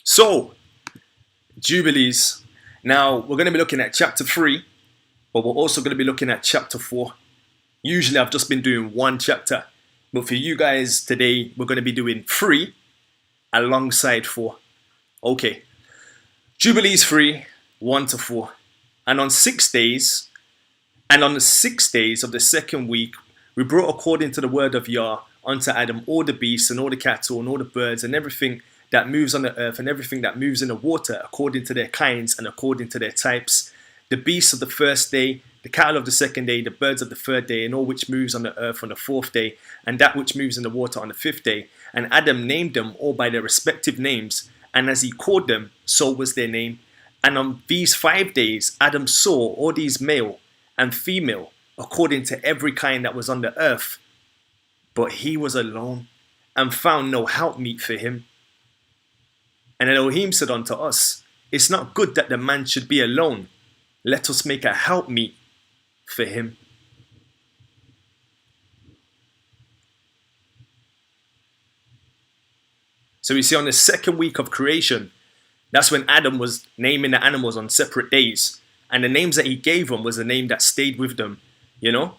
So, Jubilees. Now, we're going to be looking at chapter 3, but we're also going to be looking at chapter 4. Usually, I've just been doing one chapter, but for you guys today, we're going to be doing 3 alongside 4. Okay, Jubilees 3, 1 to 4. And on 6 days, and on the 6 days of the second week, we brought according to the word of Yah unto Adam all the beasts and all the cattle and all the birds and everything that moves on the earth and everything that moves in the water according to their kinds and according to their types. The beasts of the first day, the cattle of the second day, the birds of the third day, and all which moves on the earth on the fourth day, and that which moves in the water on the fifth day. And Adam named them all by their respective names, and as he called them, so was their name. And on these 5 days, Adam saw all these male and female, according to every kind that was on the earth. But he was alone, and found no helpmeet for him. And Elohim said unto us, It's not good that the man should be alone. Let us make a helpmeet for him. So we see on the second week of creation, that's when Adam was naming the animals on separate days. And the names that he gave them was the name that stayed with them. You know?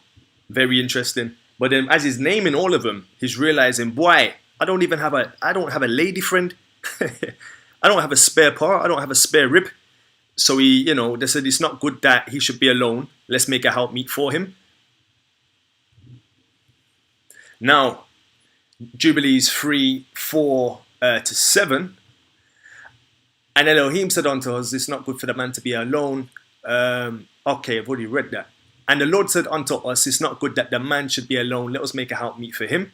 Very interesting. But then as he's naming all of them, he's realizing, boy, I don't have a lady friend. I don't have a spare part. I don't have a spare rib. So they said it's not good that he should be alone. Let's make a helpmeet for him. Now, Jubilees 3, 4 to 7. And Elohim said unto us, it's not good for the man to be alone. Okay, I've already read that. And the Lord said unto us, it's not good that the man should be alone. Let us make a helpmeet for him.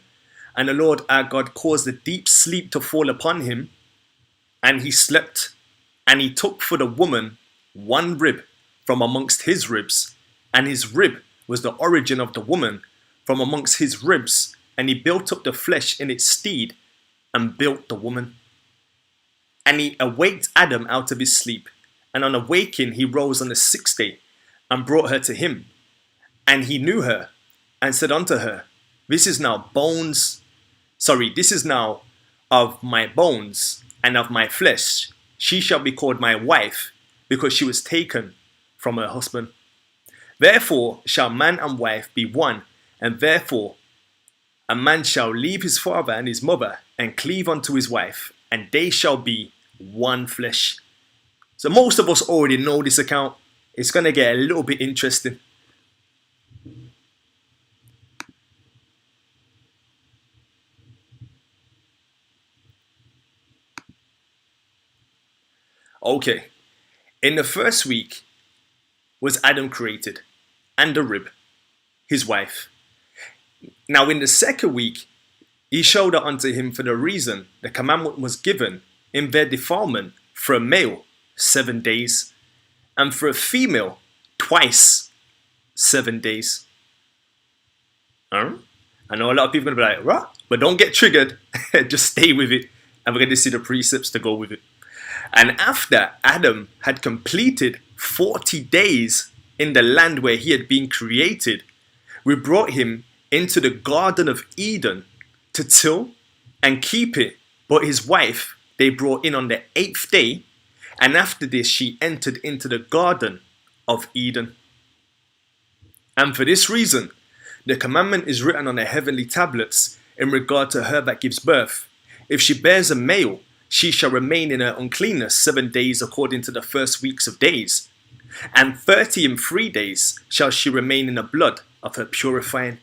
And the Lord our God caused a deep sleep to fall upon him. And he slept. And he took for the woman one rib from amongst his ribs. And his rib was the origin of the woman from amongst his ribs. And he built up the flesh in its stead and built the woman. And he awaked Adam out of his sleep. And on awaking, he rose on the 6th day and brought her to him. And he knew her and said unto her, This is now of my bones and of my flesh. She shall be called my wife, because she was taken from her husband. Therefore shall man and wife be one, and therefore a man shall leave his father and his mother, and cleave unto his wife, and they shall be one flesh. So most of us already know this account. It's going to get a little bit interesting. Okay, in the first week was Adam created, and the rib, his wife. Now in the second week, he showed her unto him for the reason the commandment was given in their defilement for a male 7 days, and for a female twice 7 days. I know a lot of people are going to be like, what? But don't get triggered. Just stay with it. And we're going to see the precepts to go with it. And after Adam had completed 40 days in the land where he had been created, we brought him into the Garden of Eden to till and keep it. But his wife they brought in on the 8th day, and after this she entered into the Garden of Eden. And for this reason, the commandment is written on the heavenly tablets in regard to her that gives birth. If she bears a male, she shall remain in her uncleanness 7 days according to the first weeks of days. And 33 days shall she remain in the blood of her purifying.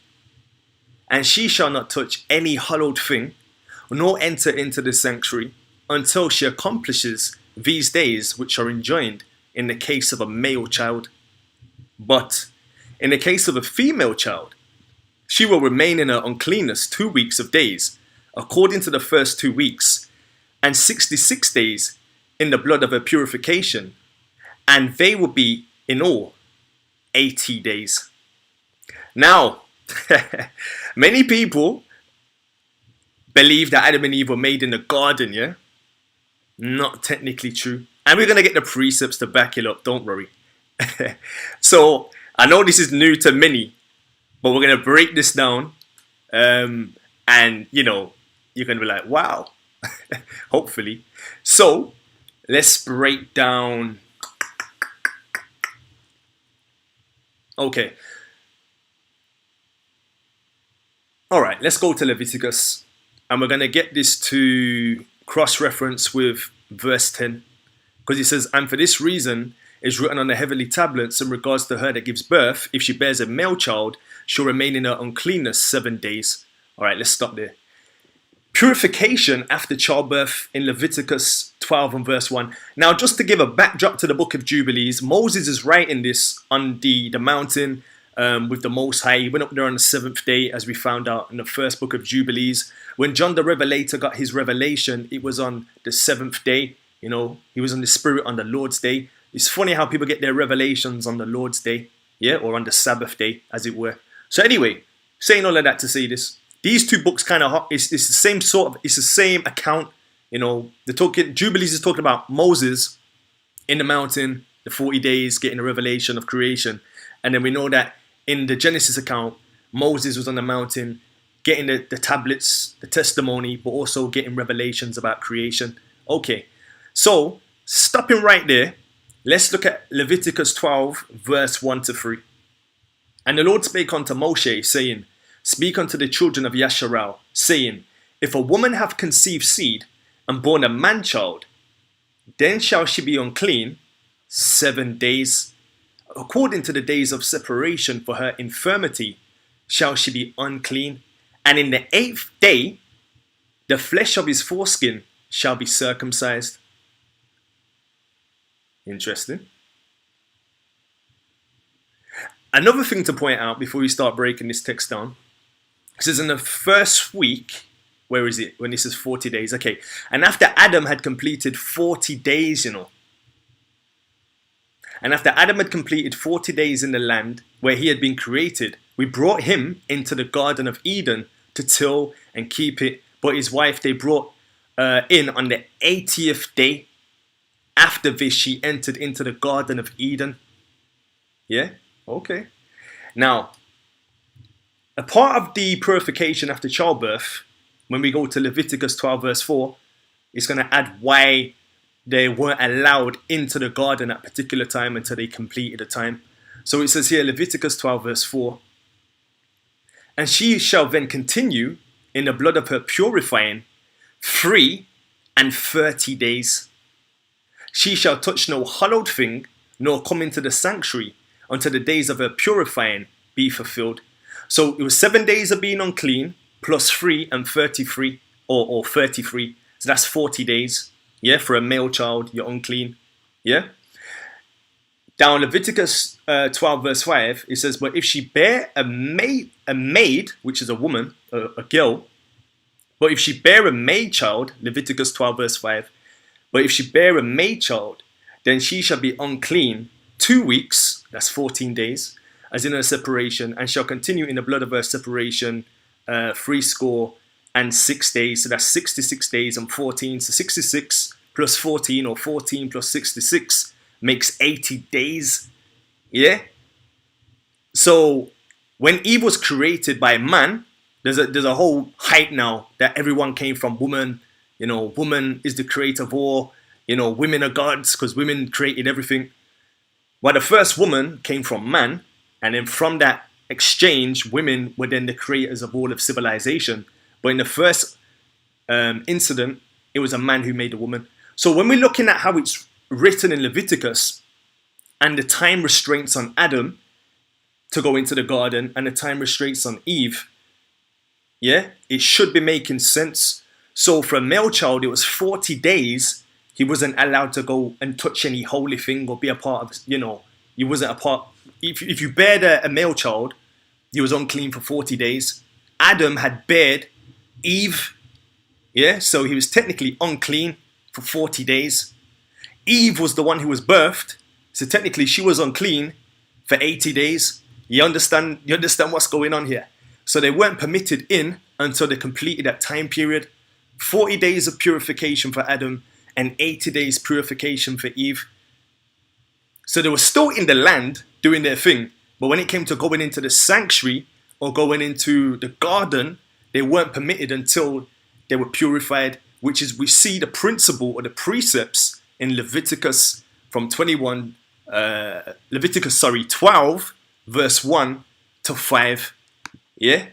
And she shall not touch any hallowed thing, nor enter into the sanctuary, until she accomplishes these days which are enjoined in the case of a male child. But in the case of a female child, she will remain in her uncleanness 2 weeks of days, according to the first 2 weeks, and 66 days in the blood of her purification, and they will be in all 80 days. Now, many people believe that Adam and Eve were made in the garden, yeah? Not technically true. And we're going to get the precepts to back it up, don't worry. So, I know this is new to many, but we're going to break this down. And, you're going to be like, wow. Hopefully. So let's break down. Okay. All right, let's go to Leviticus. And we're going to get this to cross-reference with verse 10. Because it says, and for this reason is written on the heavenly tablets in regards to her that gives birth. If she bears a male child, she'll remain in her uncleanness 7 days. All right, let's stop there. Purification after childbirth in Leviticus 12 and verse 1. Now, just to give a backdrop to the book of Jubilees, Moses is writing this on the mountain with the Most High. He went up there on the 7th day, as we found out in the first book of Jubilees. When John the Revelator got his revelation, it was on the 7th day. You know, he was in the Spirit on the Lord's day. It's funny how people get their revelations on the Lord's day, yeah, or on the Sabbath day, as it were. So anyway, saying all of that to say this, these two books kind of, it's the same sort of, it's the same account. You know, Jubilees is talking about Moses in the mountain, the 40 days, getting a revelation of creation. And then we know that in the Genesis account, Moses was on the mountain, getting the tablets, the testimony, but also getting revelations about creation. Okay, so stopping right there, let's look at Leviticus 12, verse 1 to 3. And the Lord spake unto Moshe, saying, Speak unto the children of Yasharal, saying, If a woman have conceived seed, and born a man-child, then shall she be unclean 7 days. According to the days of separation for her infirmity, shall she be unclean. And in the 8th day, the flesh of his foreskin shall be circumcised. Interesting. Another thing to point out before we start breaking this text down, it says in the first week, where is it? When this is 40 days. Okay. And after Adam had completed 40 days, you know. And after Adam had completed 40 days in the land where he had been created, we brought him into the Garden of Eden to till and keep it. But his wife they brought in on the 80th day. After this, she entered into the Garden of Eden. Yeah? Okay. Now, a part of the purification after childbirth, when we go to Leviticus 12 verse 4, it's going to add why they weren't allowed into the garden at a particular time until they completed the time. So it says here, Leviticus 12 verse 4, And she shall then continue in the blood of her purifying 3 and 30 days. She shall touch no hallowed thing, nor come into the sanctuary until the days of her purifying be fulfilled. So it was 7 days of being unclean, plus 3 and 33, or 33. So that's 40 days. Yeah, for a male child, you're unclean. Yeah. Down Leviticus 12 verse 5, it says, But if she bear a maid, which is a woman, a girl, but if she bear a maid child, Leviticus 12 verse 5, but if she bear a maid child, then she shall be unclean 2 weeks, that's 14 days, as in her separation, and shall continue in the blood of her separation 66 days. So that's 66 days and 14. So 66 plus 14, or 14 plus 66 makes 80 days. Yeah. So when Eve was created by man, there's a whole hype now that everyone came from woman. You know, woman is the creator of all. You know, women are gods because women created everything. Well, the first woman came from man, and then from that exchange, women were then the creators of all of civilization. But in the first incident, it was a man who made a woman. So when we're looking at how it's written in Leviticus, and the time restraints on Adam to go into the garden, and the time restraints on Eve, yeah, it should be making sense. So for a male child, it was 40 days. He wasn't allowed to go and touch any holy thing or be a part of, you know, he wasn't a part. If you bared a male child, he was unclean for 40 days. Adam had bared Eve, yeah, so he was technically unclean for 40 days. Eve was the one who was birthed, so technically she was unclean for 80 days. You understand what's going on here? So they weren't permitted in until they completed that time period. 40 days of purification for Adam and 80 days purification for Eve. So they were still in the land doing their thing, but when it came to going into the sanctuary or going into the garden, they weren't permitted until they were purified which is we see the principle or the precepts in Leviticus from 12 verse 1 to 5. Yeah.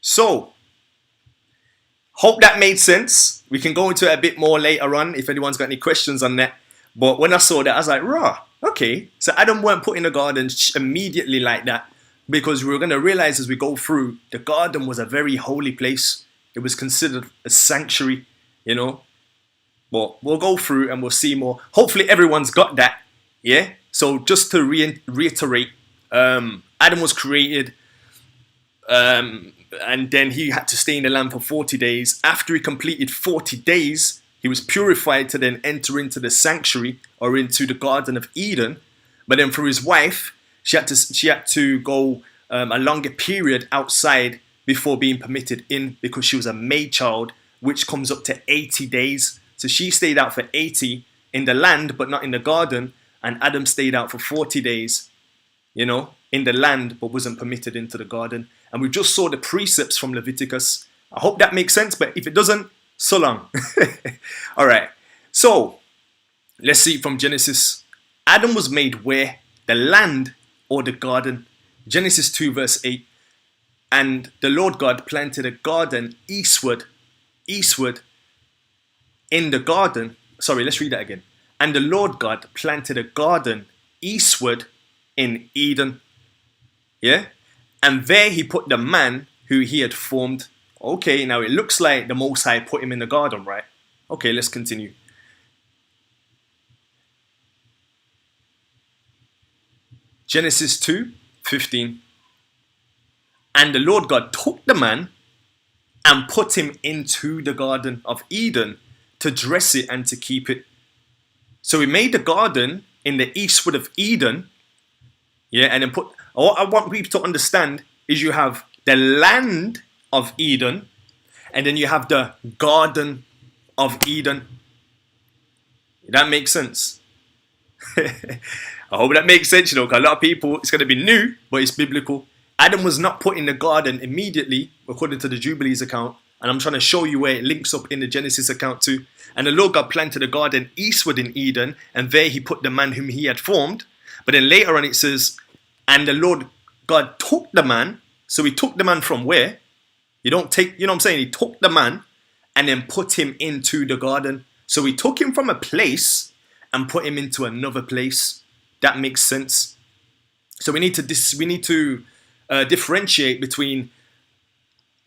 So, hope that made sense. We can go into it a bit more later on if anyone's got any questions on that. But when I saw that, I was like, rah, okay. So Adam weren't put in the garden immediately like that, because we were going to realize as we go through, the garden was a very holy place. It was considered a sanctuary, you know. But we'll go through and we'll see more. Hopefully everyone's got that, yeah? So just to reiterate, Adam was created, and then he had to stay in the land for 40 days. After he completed 40 days, he was purified to then enter into the sanctuary or into the Garden of Eden. But then for his wife, she had to go a longer period outside before being permitted in, because she was a maid child, which comes up to 80 days. So she stayed out for 80 in the land, but not in the garden. And Adam stayed out for 40 days, you know, in the land, but wasn't permitted into the garden. And we just saw the precepts from Leviticus. I hope that makes sense, but if it doesn't, so long. All right. So let's see from Genesis. Adam was made where? The land or the garden. Genesis 2 verse 8. And the Lord God planted a garden eastward in the garden. Sorry, let's read that again. And the Lord God planted a garden eastward in Eden. Yeah? And there he put the man who he had formed. Okay, now it looks like the Most High put him in the garden, right? Okay, let's continue. Genesis 2:15. And the Lord God took the man and put him into the Garden of Eden to dress it and to keep it. So he made the garden in the eastward of Eden. Yeah, and then what I want people to understand is you have the land of Eden, and then you have the Garden of Eden. That makes sense. I hope that makes sense, you know, because a lot of people, it's going to be new, but it's biblical. Adam was not put in the garden immediately, according to the Jubilees account. And I'm trying to show you where it links up in the Genesis account too. And the Lord God planted a garden eastward in Eden, and there he put the man whom he had formed. But then later on it says, and the Lord God took the man. So he took the man from where? You don't take, you know what I'm saying? He took the man and then put him into the garden. So he took him from a place and put him into another place. That makes sense. So we need to differentiate between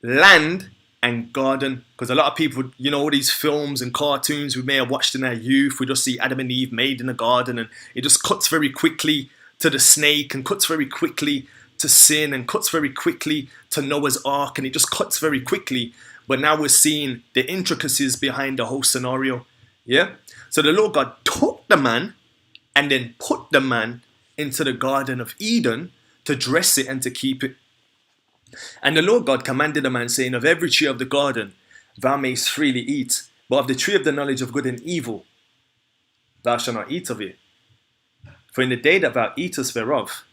land and garden, because a lot of people, you know, all these films and cartoons we may have watched in our youth, we just see Adam and Eve made in the garden, and it just cuts very quickly to the snake, and cuts very quickly to sin, and cuts very quickly to Noah's Ark, and it just cuts very quickly. But now we're seeing the intricacies behind the whole scenario. Yeah. So the Lord God took the man and then put the man into the Garden of Eden to dress it and to keep it. And the Lord God commanded the man, saying, of every tree of the garden thou mayst freely eat, but of the tree of the knowledge of good and evil thou shalt not eat of it. For in the day that thou eatest thereof,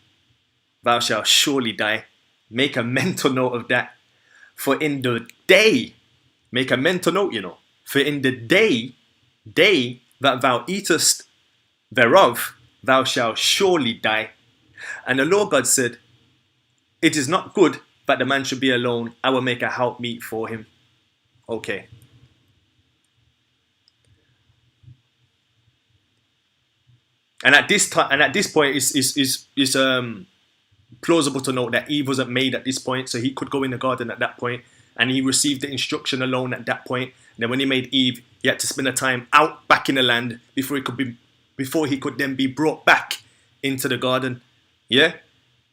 thou shalt surely die. Make a mental note of that. For in the day, make a mental note, you know. For in the day that thou eatest thereof, thou shalt surely die. And the Lord God said, it is not good that the man should be alone. I will make a helpmeet for him. Okay. And at this time, and at this point, is plausible to note that Eve wasn't made at this point, so he could go in the garden at that point, and he received the instruction alone at that point. And then when he made Eve, he had to spend the time out back in the land before he could then be brought back into the garden. Yeah.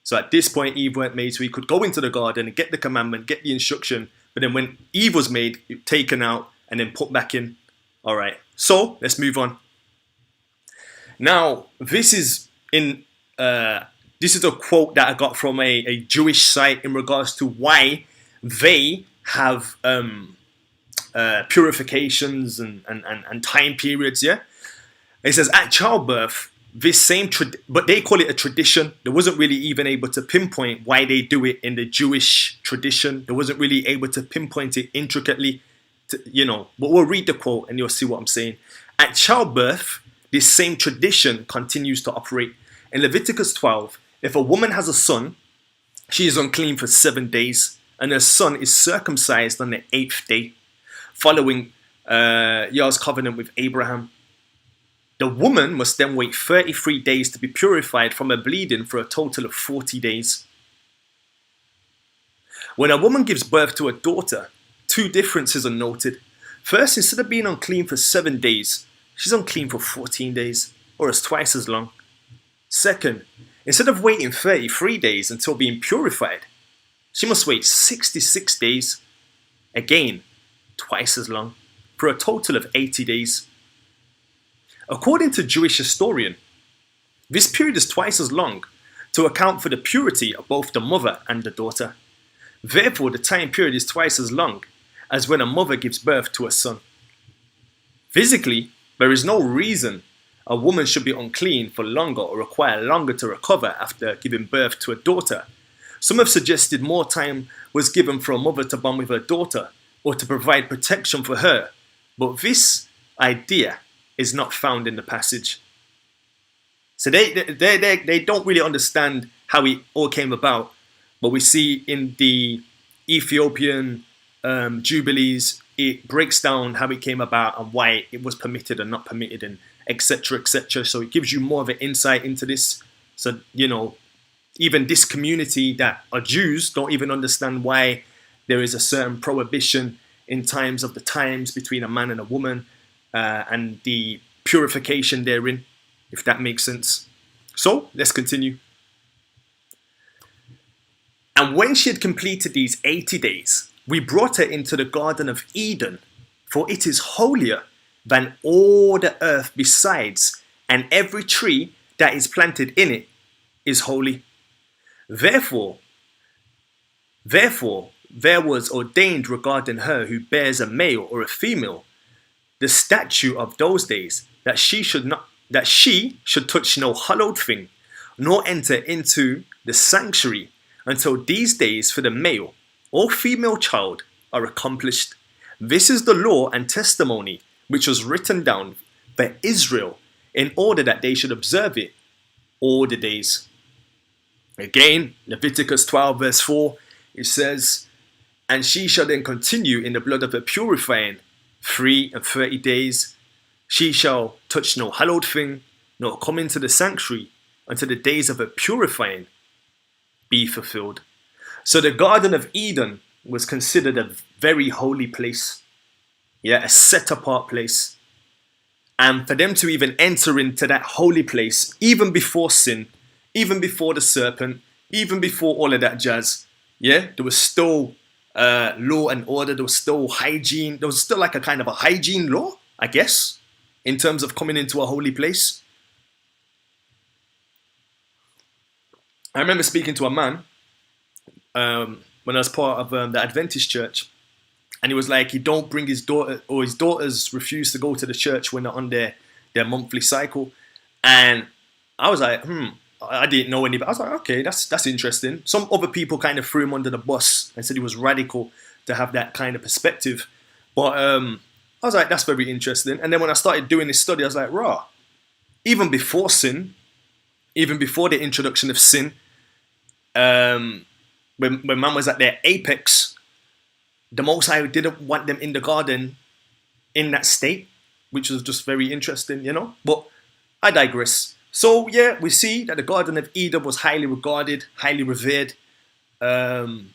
So at this point, Eve weren't made, so he could go into the garden and get the commandment, get the instruction. But then when Eve was made, taken out and then put back in. All right. So let's move on. Now, this is a quote that I got from a Jewish site in regards to why they have purifications and time periods. Yeah. It says, at childbirth, this same, but they call it a tradition. They wasn't really even able to pinpoint why they do it in the Jewish tradition. They wasn't really able to pinpoint it intricately, but we'll read the quote and you'll see what I'm saying. At childbirth, this same tradition continues to operate. In Leviticus 12, if a woman has a son, she is unclean for 7 days, and her son is circumcised on the 8th day, following Yahweh's covenant with Abraham. The woman must then wait 33 days to be purified from her bleeding for a total of 40 days. When a woman gives birth to a daughter, 2 differences are noted. First, instead of being unclean for 7 days, she's unclean for 14 days, or as twice as long. Second, instead of waiting 33 days until being purified, she must wait 66 days, again, twice as long, for a total of 80 days. According to Jewish historian, this period is twice as long to account for the purity of both the mother and the daughter. Therefore, the time period is twice as long as when a mother gives birth to a son. Physically, there is no reason a woman should be unclean for longer or require longer to recover after giving birth to a daughter. Some have suggested more time was given for a mother to bond with her daughter or to provide protection for her, but this idea is not found in the passage. So they don't really understand how it all came about, but we see in the Ethiopian Jubilees, it breaks down how it came about and why it was permitted and not permitted, and etc., etc. So it gives you more of an insight into this. So, even this community that are Jews don't even understand why there is a certain prohibition in times of the times between a man and a woman, and the purification therein, if that makes sense. So let's continue. And when she had completed these 80 days, we brought her into the Garden of Eden, for it is holier than all the earth besides, and every tree that is planted in it is holy. Therefore, there was ordained regarding her who bears a male or a female the statute of those days, that she should touch no hallowed thing, nor enter into the sanctuary until these days for the male or female child are accomplished. This is the law and testimony which was written down for Israel, in order that they should observe it all the days. Again, Leviticus 12 verse 4, it says, and she shall then continue in the blood of her purifying 3 and 30 days. She shall touch no hallowed thing, nor come into the sanctuary until the days of her purifying be fulfilled. So the Garden of Eden was considered a very holy place. Yeah, a set apart place. And for them to even enter into that holy place, even before sin, even before the serpent, even before all of that jazz, yeah, there was still law and order, there was still hygiene, there was still like a kind of a hygiene law, I guess, in terms of coming into a holy place. I remember speaking to a man when I was part of the Adventist church, and he was like, he don't bring his daughter, or his daughters refuse to go to the church when they're on their monthly cycle. And I was like, I didn't know anybody. I was like, okay, that's interesting. Some other people kind of threw him under the bus and said he was radical to have that kind of perspective. But I was like, that's very interesting. And then when I started doing this study, I was like, rah, even before sin, even before the introduction of sin, when man was at their apex, the Most High didn't want them in the garden in that state, which was just very interesting, But I digress. So yeah, we see that the Garden of Eden was highly regarded, highly revered, and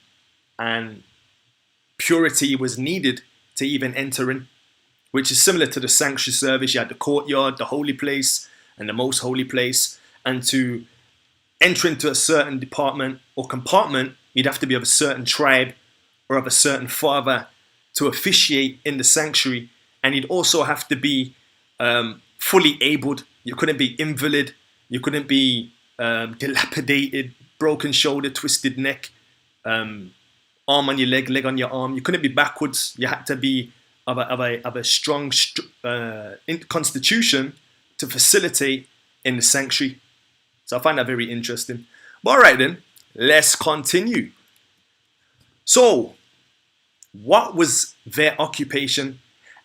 purity was needed to even enter in, which is similar to the sanctuary service. You had the courtyard, the holy place, and the most holy place. And to enter into a certain department or compartment, you'd have to be of a certain tribe or of a certain father to officiate in the sanctuary. And you'd also have to be fully abled. You couldn't be invalid. You couldn't be dilapidated, broken shoulder, twisted neck, arm on your leg on your arm. You couldn't be backwards. You had to be of a strong constitution to facilitate in the sanctuary. So I find that very interesting. But all right then, let's continue. So, what was their occupation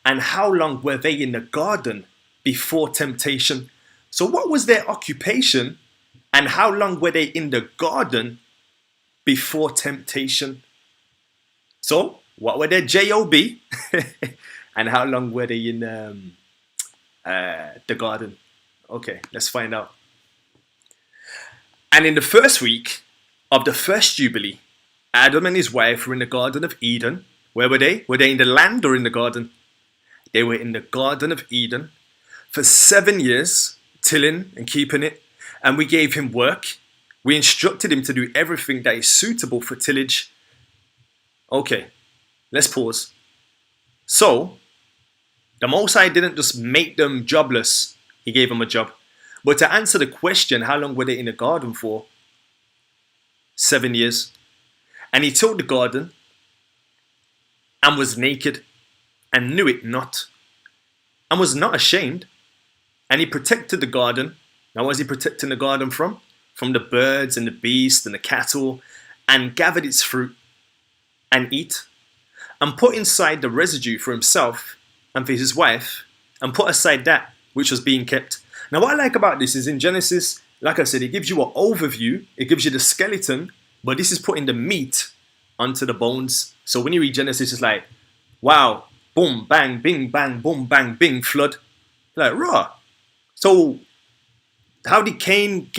and how long were they in the garden before temptation? So, what was their occupation and how long were they in the garden before temptation? So, what were their job and how long were they in the garden? Okay, let's find out. And in the first week of the first Jubilee, Adam and his wife were in the Garden of Eden. Where were they? Were they in the land or in the garden? They were in the Garden of Eden for 7 years, tilling and keeping it. And we gave him work. We instructed him to do everything that is suitable for tillage. Okay, let's pause. So, the Most High didn't just make them jobless. He gave them a job. But to answer the question, how long were they in the garden for? 7 years. And he tilled the garden and was naked and knew it not and was not ashamed. And he protected the garden. Now, what was he protecting the garden from? From the birds and the beasts and the cattle, and gathered its fruit and eat, and put inside the residue for himself and for his wife, and put aside that which was being kept. Now, what I like about this is in Genesis, like I said, it gives you an overview, it gives you the skeleton, but this is putting the meat onto the bones. So when you read Genesis, it's like, wow, boom, bang, bing, bang, boom, bang, bing, flood. Like, raw. So how did Cain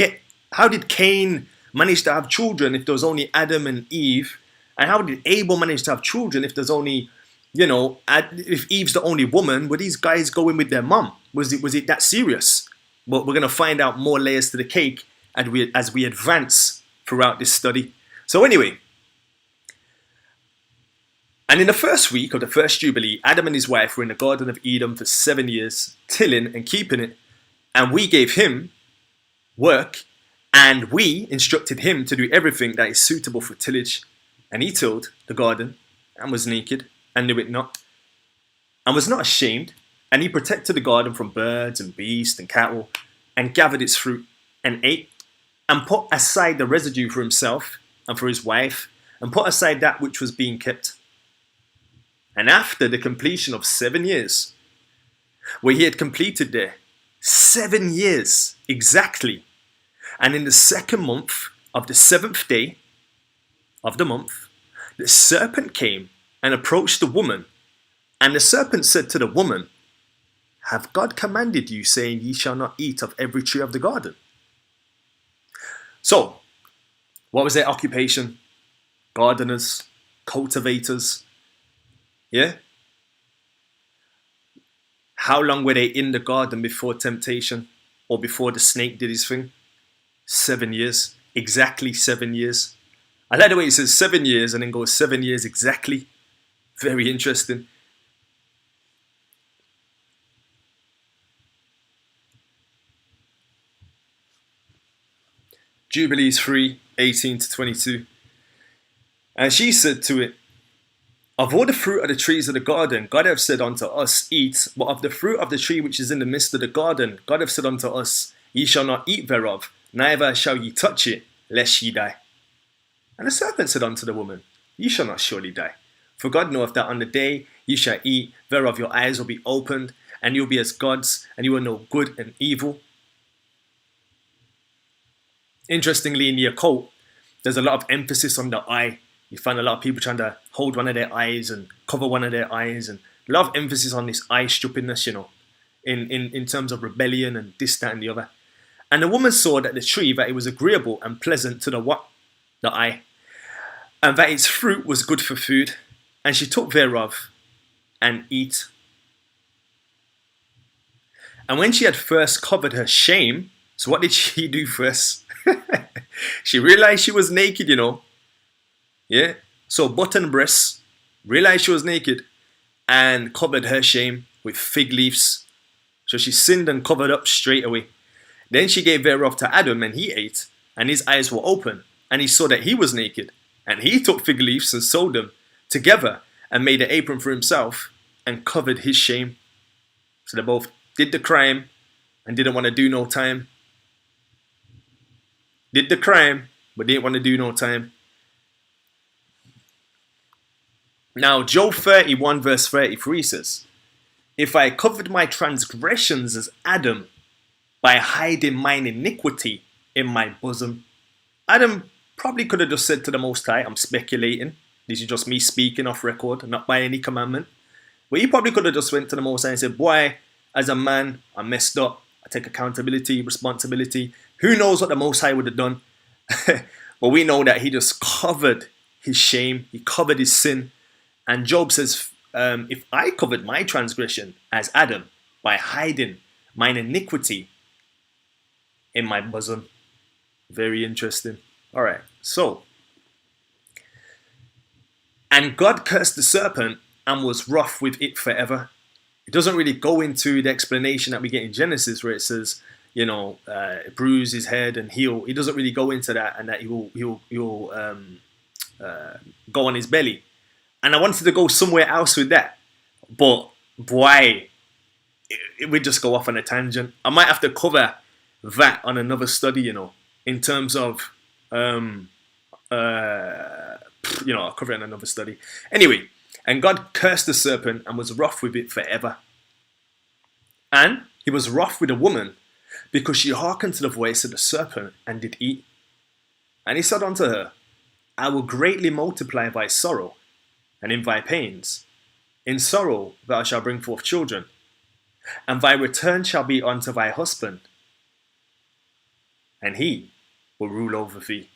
manage to have children if there was only Adam and Eve? And how did Abel manage to have children if there's only, if Eve's the only woman? Were these guys going with their mum? Was it that serious? But we're going to find out more layers to the cake as we advance throughout this study. So anyway, and in the first week of the first Jubilee, Adam and his wife were in the Garden of Eden for 7 years, tilling and keeping it. And we gave him work, and we instructed him to do everything that is suitable for tillage. And he tilled the garden, and was naked, and knew it not, and was not ashamed. And he protected the garden from birds and beasts and cattle, and gathered its fruit, and ate, and put aside the residue for himself and for his wife, and put aside that which was being kept. And after the completion of 7 years, where he had completed there, 7 years exactly, and in the second month of the 7th day of the month, the serpent came and approached the woman. And the serpent said to the woman, "Have God commanded you, saying, ye shall not eat of every tree of the garden?" So, what was their occupation? Gardeners, cultivators. Yeah? How long were they in the garden before temptation or before the snake did his thing? 7 years. Exactly 7 years. I like the way it says 7 years and then goes 7 years exactly. Very interesting. Jubilees 3:18-22. And she said to it, "Of all the fruit of the trees of the garden, God hath said unto us, eat, but of the fruit of the tree which is in the midst of the garden, God hath said unto us, ye shall not eat thereof, neither shall ye touch it, lest ye die. And the serpent said unto the woman, ye shall not surely die. For God knoweth that on the day ye shall eat thereof, your eyes will be opened, and you'll be as gods, and you will know good and evil." Interestingly, in the occult, there's a lot of emphasis on the eye. You find a lot of people trying to hold one of their eyes and cover one of their eyes, and a lot of emphasis on this eye stupidness, in terms of rebellion and this, that, and the other. And the woman saw that the tree, that it was agreeable and pleasant to the what? The eye. And that its fruit was good for food. And she took thereof and eat. And when she had first covered her shame, so what did she do first? She realized she was naked, Yeah? So butt and breasts, realized she was naked, and covered her shame with fig leaves. So she sinned and covered up straight away. Then she gave thereof to Adam, and he ate, and his eyes were open, and he saw that he was naked. And he took fig leaves and sewed them together, and made an apron for himself, and covered his shame. So they both did the crime, and didn't want to do no time. did the crime, but didn't want to do no time. Now, Job 31 verse 33 says, if I covered my transgressions as Adam by hiding mine iniquity in my bosom. Adam probably could have just said to the Most High, I'm speculating, this is just me speaking off record, not by any commandment. But he probably could have just went to the Most High and said, boy, as a man, I messed up. I take accountability, responsibility. Who knows what the Most High would have done? But we know that he just covered his shame. He covered his sin. And Job says, if I covered my transgression as Adam by hiding mine iniquity in my bosom. Very interesting. All right. So, and God cursed the serpent and was wroth with it forever. It doesn't really go into the explanation that we get in Genesis where it says, bruise his head and heal. He doesn't really go into that, and that he'll go on his belly. And I wanted to go somewhere else with that, but boy, it would just go off on a tangent. I might have to cover that on another study, in terms of, I'll cover it in another study. Anyway, and God cursed the serpent and was wroth with it forever. And he was wroth with the woman because she hearkened to the voice of the serpent and did eat. And he said unto her, I will greatly multiply thy sorrow, and in thy pains. In sorrow thou shalt bring forth children, and thy return shall be unto thy husband, and he will rule over thee.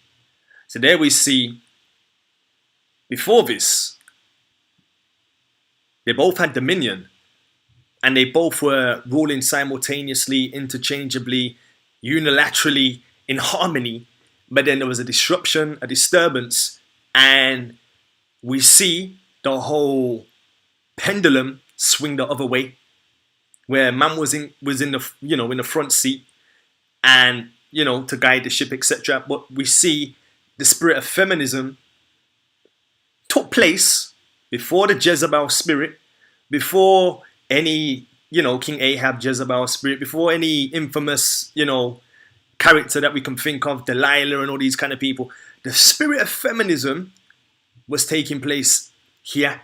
So there we see, before this, they both had dominion, and they both were ruling simultaneously, interchangeably, unilaterally, in harmony. But then there was a disruption, a disturbance, and we see the whole pendulum swing the other way, where man was in the in the front seat, and to guide the ship, etc. But we see the spirit of feminism took place before the Jezebel spirit, before any King Ahab Jezebel spirit, before any infamous character that we can think of, Delilah and all these kind of people. The spirit of feminism was taking place here,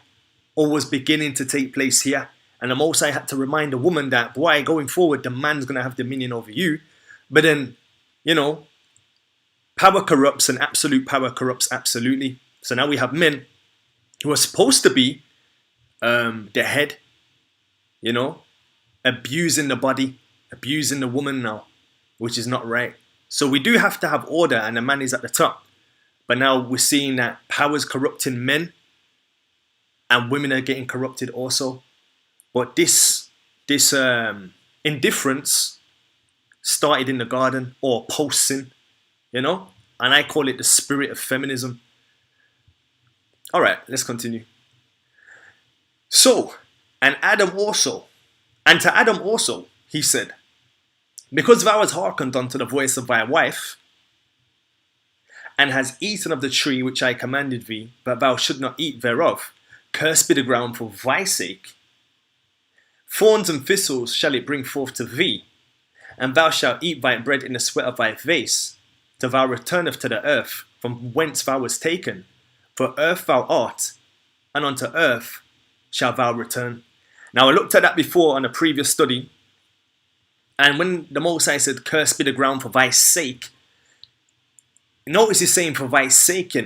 or was beginning to take place here. And the Most High had to remind the woman that, boy, going forward, the man's going to have dominion over you. But then, power corrupts, and absolute power corrupts absolutely. So now we have men who are supposed to be the head, abusing the body, abusing the woman now, which is not right. So we do have to have order, and the man is at the top. But now we're seeing that power is corrupting men, and women are getting corrupted also. But this indifference started in the garden, or post-sin, and I call it the spirit of feminism. All right, let's continue. So, and to Adam also, he said, because thou hast hearkened unto the voice of thy wife, and hast eaten of the tree which I commanded thee, that thou should not eat thereof, cursed be the ground for thy sake. Thorns and thistles shall it bring forth to thee, and thou shalt eat thy bread in the sweat of thy face, till thou returneth to the earth, from whence thou wast taken. For earth thou art, and unto earth shalt thou return. Now I looked at that before on a previous study, and when the Most High said, cursed be the ground for thy sake, notice he's saying for thy sake,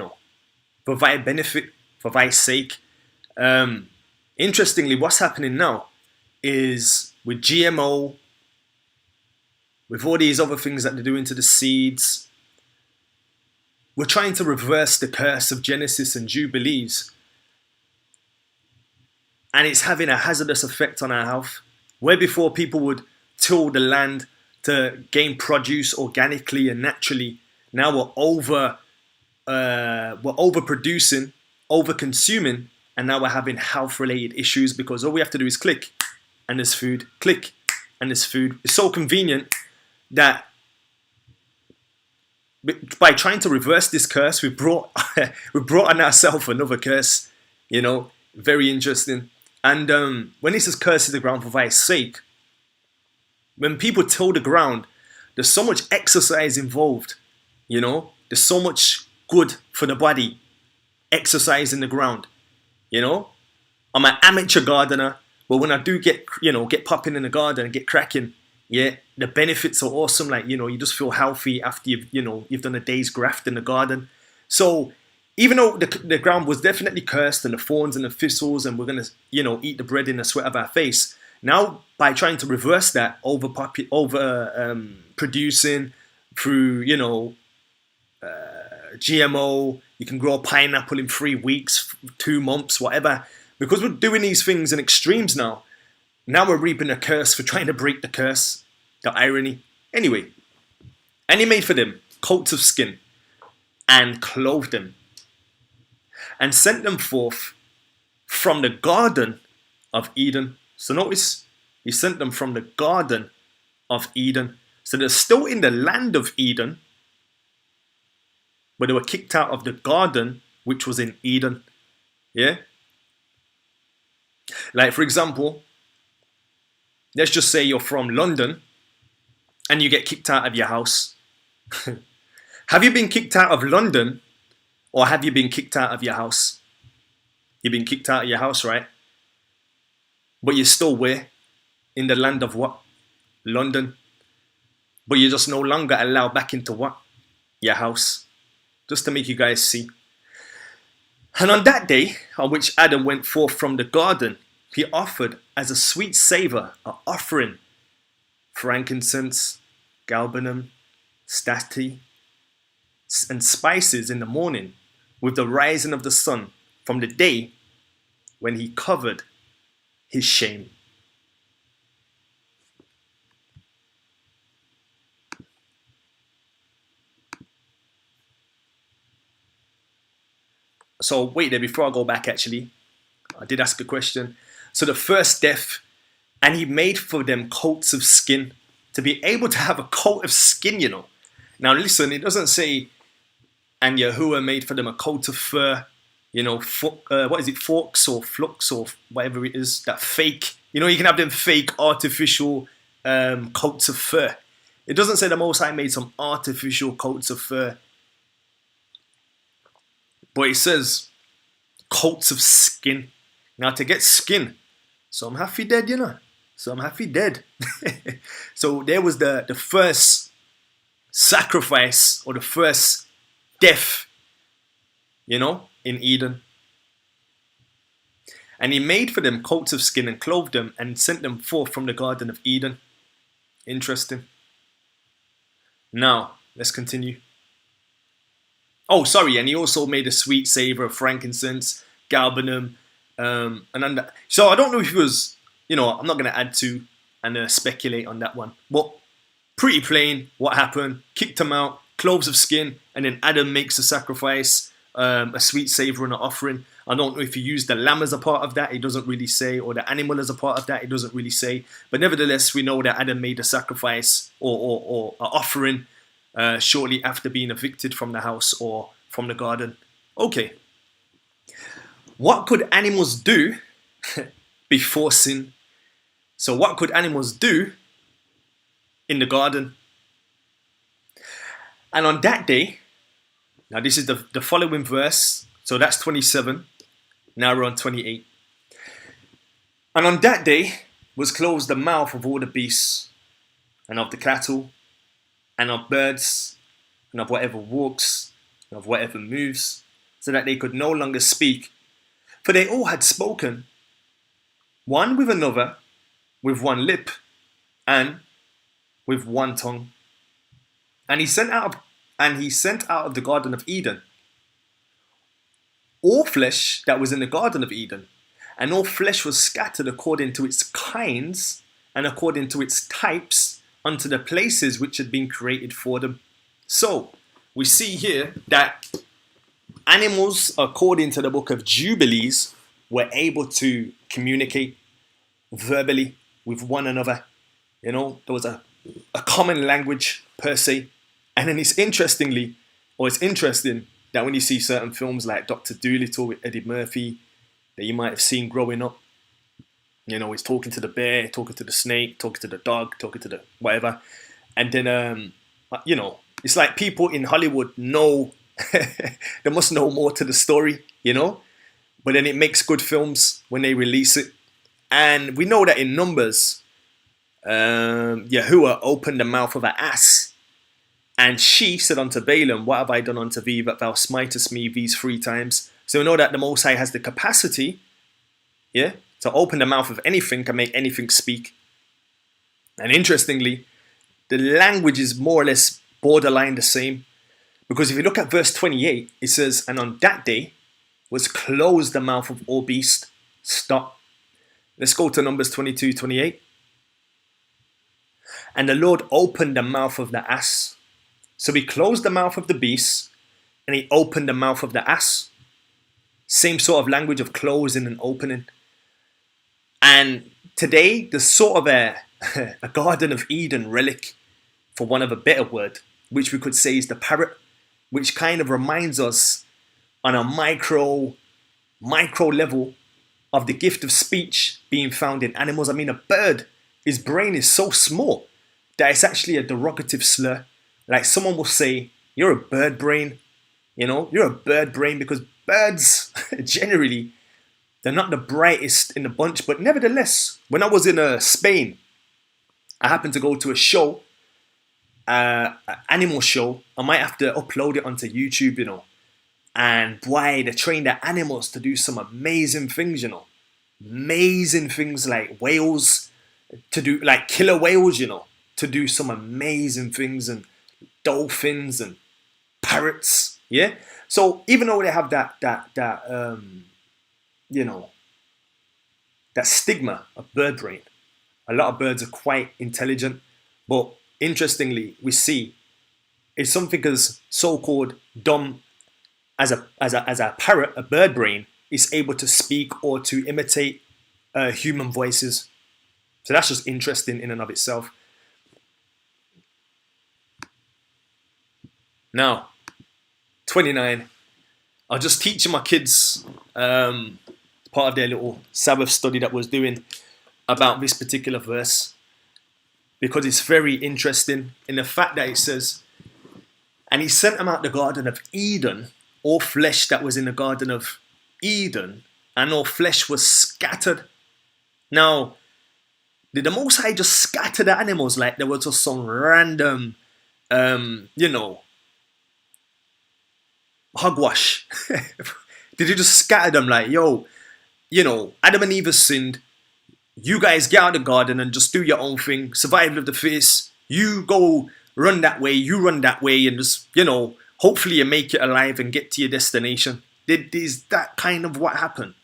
for thy benefit, for thy sake. Interestingly, what's happening now is with GMO, with all these other things that they're doing to the seeds, we're trying to reverse the curse of Genesis and Jubilees. And it's having a hazardous effect on our health. Where before people would till the land to gain produce organically and naturally, now we're overproducing, over-consuming, and now we're having health-related issues because all we have to do is click, and there's food. Click, and there's food. It's so convenient that by trying to reverse this curse, we brought on ourselves another curse. Very interesting. And when it says curse is the ground for thy sake, when people till the ground, there's so much exercise involved. You know, there's so much good for the body, exercise in the ground. You know, I'm an amateur gardener, but when I do get, get popping in the garden and get cracking, yeah, the benefits are awesome. Like, you just feel healthy after you've done a day's graft in the garden. So even though the ground was definitely cursed and the thorns and the thistles and we're gonna, eat the bread in the sweat of our face, now by trying to reverse that over producing through, GMO, you can grow a pineapple in 3 weeks, 2 months, whatever. Because we're doing these things in extremes now, we're reaping a curse for trying to break the curse. The irony. Anyway, and he made for them coats of skin and clothed them and sent them forth from the garden of Eden. So notice, he sent them from the garden of Eden. So they're still in the land of Eden, but they were kicked out of the garden, which was in Eden. Yeah? Like, for example, let's just say you're from London and you get kicked out of your house. Have you been kicked out of London or have you been kicked out of your house? You've been kicked out of your house, right? But you're still where? In the land of what? London. But you're just no longer allowed back into what? Your house. Just to make you guys see. And on that day on which Adam went forth from the garden, he offered as a sweet savour an offering, frankincense, galbanum, stati, and spices in the morning with the rising of the sun from the day when he covered his shame. So wait there, before I go back actually, I did ask a question. So the first death, and he made for them coats of skin, to be able to have a coat of skin, Now listen, it doesn't say, and Yahuwah made for them a coat of fur, what is it, forks or flux or whatever it is, that fake, you can have them fake artificial coats of fur. It doesn't say the Most High made some artificial coats of fur. But it says coats of skin. Now to get skin, some have to dead, Some have to dead. So there was the first sacrifice or the first death, in Eden. And he made for them coats of skin and clothed them and sent them forth from the Garden of Eden. Interesting. Now, let's continue. Oh, sorry, and he also made a sweet savor of frankincense, galbanum, so I don't know if he was, I'm not going to add to and speculate on that one. But pretty plain, what happened, kicked him out, cloves of skin, and then Adam makes a sacrifice, a sweet savor and an offering. I don't know if he used the lamb as a part of that, it doesn't really say, or the animal as a part of that, it doesn't really say. But nevertheless, we know that Adam made a sacrifice or an offering shortly after being evicted from the house or from the garden. Okay. What could animals do before sin? So what could animals do in the garden? And on that day, now this is the following verse, so that's 27, now we're on 28. And on that day was closed the mouth of all the beasts, and of the cattle, and of birds, and of whatever walks, and of whatever moves, so that they could no longer speak. For they all had spoken, one with another, with one lip, and with one tongue. And he sent out of the Garden of Eden all flesh that was in the Garden of Eden, and all flesh was scattered according to its kinds and according to its types unto the places which had been created for them. So we see here that animals, according to the book of Jubilees, were able to communicate verbally with one another. There was a common language per se. And then it's interesting that when you see certain films like Dr. Dolittle with Eddie Murphy, that you might have seen growing up, he's talking to the bear, talking to the snake, talking to the dog, talking to the whatever. And then, It's like people in Hollywood know, they must know more to the story, but then it makes good films when they release it. And we know that in Numbers, Yahuwah opened the mouth of an ass, and she said unto Balaam, what have I done unto thee that thou smitest me these 3 times? So we know that the Most High has the capacity, to open the mouth of anything and make anything speak. And interestingly, the language is more or less borderline the same. Because if you look at verse 28, it says, and on that day was closed the mouth of all beasts. Stop. Let's go to Numbers 22:28. And the Lord opened the mouth of the ass. So he closed the mouth of the beast, and he opened the mouth of the ass. Same sort of language of closing and opening. And today, there's sort of a Garden of Eden relic, for want of a better word, which we could say is the parrot, which kind of reminds us on a micro level of the gift of speech being found in animals. I mean, a bird, his brain is so small that it's actually a derogative slur. Like someone will say, you're a bird brain, you're a bird brain, because birds generally, they're not the brightest in the bunch. But nevertheless, when I was in Spain, I happened to go to a show, an animal show. I might have to upload it onto YouTube, and boy, they train their animals to do some amazing things, amazing things like whales, to do like killer whales, to do some amazing things, and dolphins and parrots. So even though they have that stigma of bird brain, a lot of birds are quite intelligent. But interestingly, we see it's something as so-called dumb as a parrot, a bird brain, is able to speak or to imitate human voices. So that's just interesting in and of itself. Now, 29. I was just teaching my kids, part of their little Sabbath study that I was doing, about this particular verse, because it's very interesting in the fact that it says, and he sent them out the Garden of Eden, all flesh that was in the Garden of Eden, and all flesh was scattered. Now, did the Most High just scatter the animals like there was just some random, hogwash? Did he just scatter them like, Adam and Eve sinned, you guys get out of the garden and just do your own thing, survival of the fittest, you go run that way, you run that way, and just, hopefully you make it alive and get to your destination? Is that kind of what happened?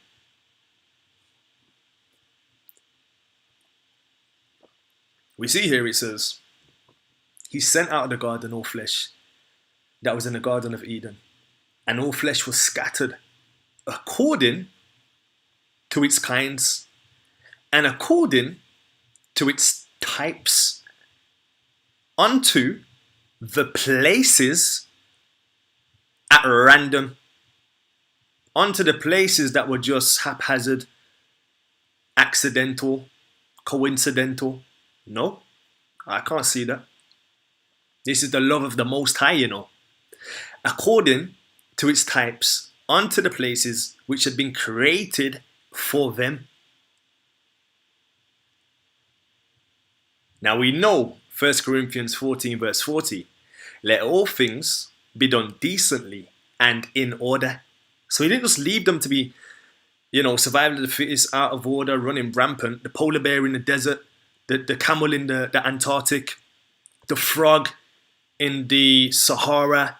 We see here it says, he sent out of the garden all flesh that was in the Garden of Eden, and all flesh was scattered according to its kinds and according to its types unto the places at random, onto the places that were just haphazard, accidental, coincidental. No, I can't see that. This is the love of the Most High, according to its types, unto the places which had been created for them. Now we know 1 Corinthians 14 verse 40, let all things be done decently and in order. So he didn't just leave them to be, survival of the fittest, out of order, running rampant. The polar bear in the desert, the camel in the Antarctic, the frog in the Sahara,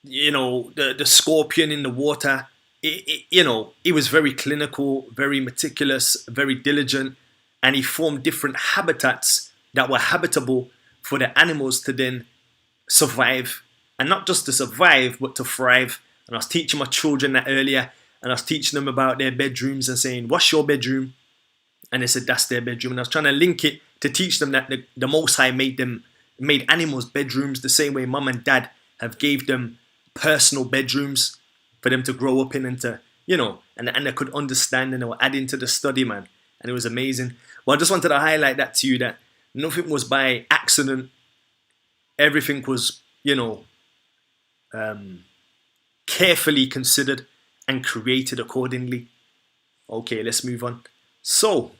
the scorpion in the water. He was very clinical, very meticulous, very diligent, and he formed different habitats that were habitable for the animals to then survive. And not just to survive, but to thrive. And I was teaching my children that earlier, and I was teaching them about their bedrooms and saying, what's your bedroom? And they said, that's their bedroom. And I was trying to link it to teach them that the Most High made animals bedrooms the same way mum and dad have gave them personal bedrooms for them to grow up in and to, and they could understand, and they were adding to the study, man. And it was amazing. Well, I just wanted to highlight that to you, that nothing was by accident. Everything was, you know, carefully considered and created accordingly. Okay, let's move on. So,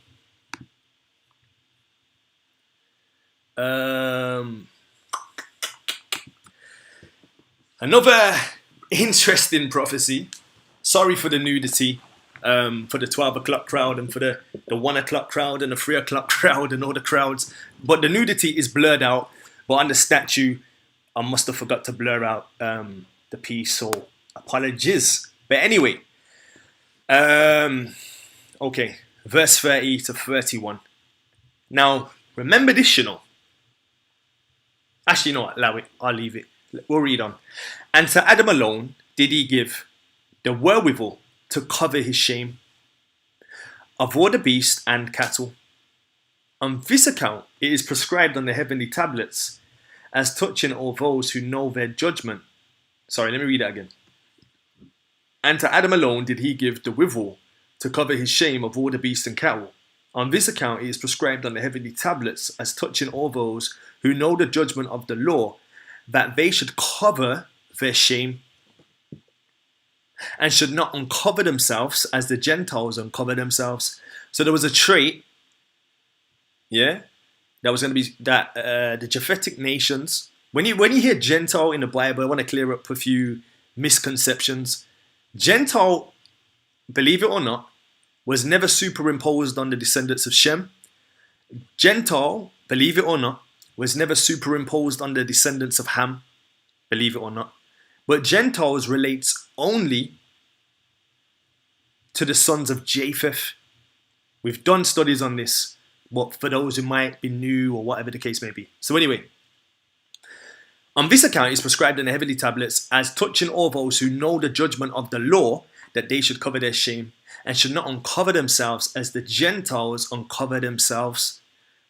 another interesting prophecy. Sorry for the nudity, for the 12 o'clock crowd and for the 1 o'clock crowd and the 3 o'clock crowd and all the crowds. But the nudity is blurred out. But on the statue, I must have forgot to blur out the piece, so apologies. But anyway, okay, verse 30 to 31. Now, remember this, you know. Actually, no, allow it. I'll leave it. We'll read on. And to Adam alone did he give the wherewithal to cover his shame of all the beasts and cattle. On this account, it is prescribed on the heavenly tablets as touching all those who know their judgment. Sorry, let me read that again. And to Adam alone did he give the wherewithal to cover his shame of all the beasts and cattle. On this account, it is prescribed on the heavenly tablets as touching all those who know the judgment of the law, that they should cover their shame and should not uncover themselves as the Gentiles uncover themselves. So there was a trait, yeah, that was going to be that the Japhetic nations. When you hear Gentile in the Bible, I want to clear up a few misconceptions. Gentile, believe it or not, was never superimposed on the descendants of Shem. Gentile, believe it or not, was never superimposed on the descendants of Ham. Believe it or not. But Gentiles relates only to the sons of Japheth. We've done studies on this, but for those who might be new or whatever the case may be. So anyway, on this account is prescribed in the heavenly tablets as touching all those who know the judgment of the law, that they should cover their shame and should not uncover themselves as the Gentiles uncover themselves.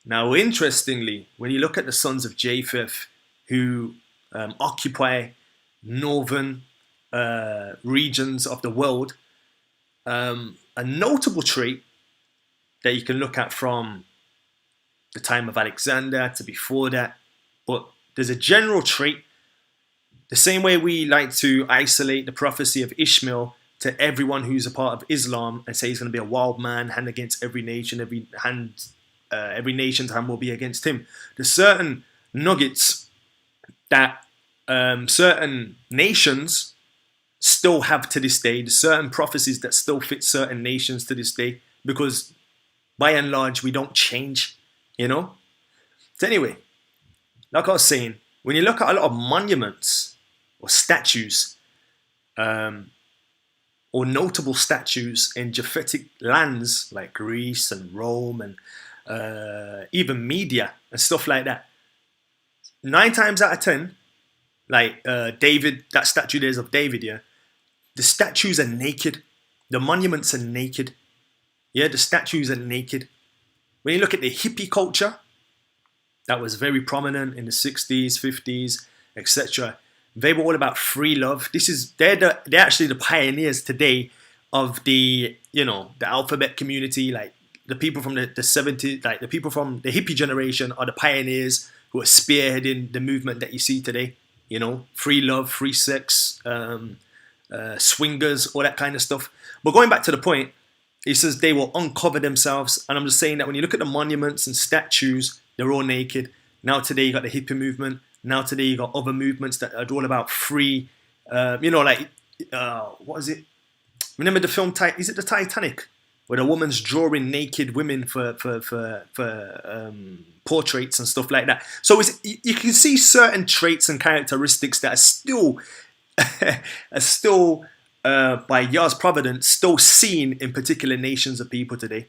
Now, interestingly, when you look at the sons of Japheth who occupy northern regions of the world, a notable trait that you can look at from the time of Alexander to before that, but there's a general trait, the same way we like to isolate the prophecy of Ishmael to everyone who's a part of Islam and say he's going to be a wild man, hand against every nation, every nation's hand will be against him. There's certain nuggets that certain nations still have to this day. There's certain prophecies that still fit certain nations to this day, because by and large we don't change, you know. So anyway, like I was saying, when you look at a lot of monuments or statues, or notable statues in Japhetic lands like Greece and Rome and even Media and stuff like that, 9 times out of 10, like David, that statue there's of David, yeah, the statues are naked, the monuments are naked, yeah, the statues are naked. When you look at the hippie culture, that was very prominent in the 60s, 50s, etc. They were all about free love. They're actually the pioneers today of the alphabet community. Like the people from the 70s, like the people from the hippie generation are the pioneers who are spearheading the movement that you see today. You know, free love, free sex, swingers, all that kind of stuff. But going back to the point, he says they will uncover themselves. And I'm just saying that when you look at the monuments and statues, they're all naked. Now today you got the hippie movement. Now today you got other movements that are all about free, what is it? Remember the film, is it the Titanic? Where the woman's drawing naked women for portraits and stuff like that. So you can see certain traits and characteristics that are still, by Yah's providence, still seen in particular nations of people today.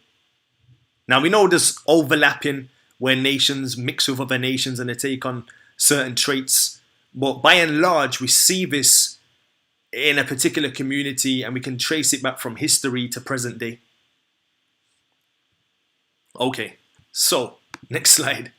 Now we know there's overlapping where nations mix with other nations and they take on certain traits, but by and large we see this in a particular community and we can trace it back from history to present day. Okay, so next slide.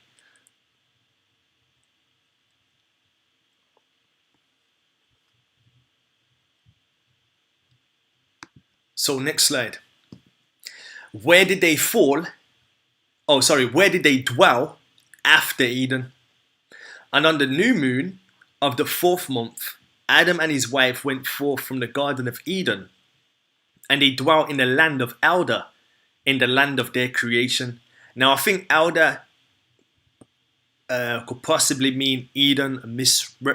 Where did they fall? Where did they dwell after Eden? And on the new moon, of the 4th month, Adam and his wife went forth from the Garden of Eden, and they dwelt in the land of Elder, in the land of their creation. Now, I think Elder could possibly mean Eden,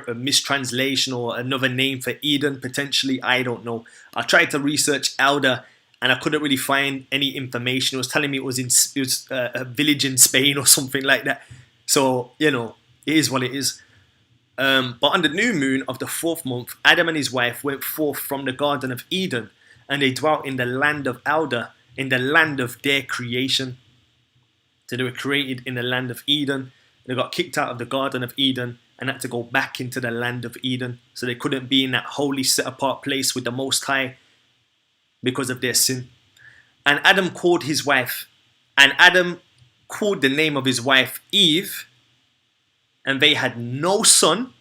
a mistranslation or another name for Eden, potentially. I don't know. I tried to research Elder, and I couldn't really find any information. It was telling me it was a village in Spain or something like that. So, it is what it is. But on the new moon of the 4th month, Adam and his wife went forth from the Garden of Eden, and they dwelt in the land of Elder, in the land of their creation. So they were created in the land of Eden. They got kicked out of the Garden of Eden and had to go back into the land of Eden. So they couldn't be in that holy set apart place with the Most High because of their sin. And Adam called his wife, and Adam called the name of his wife Eve, and they had no son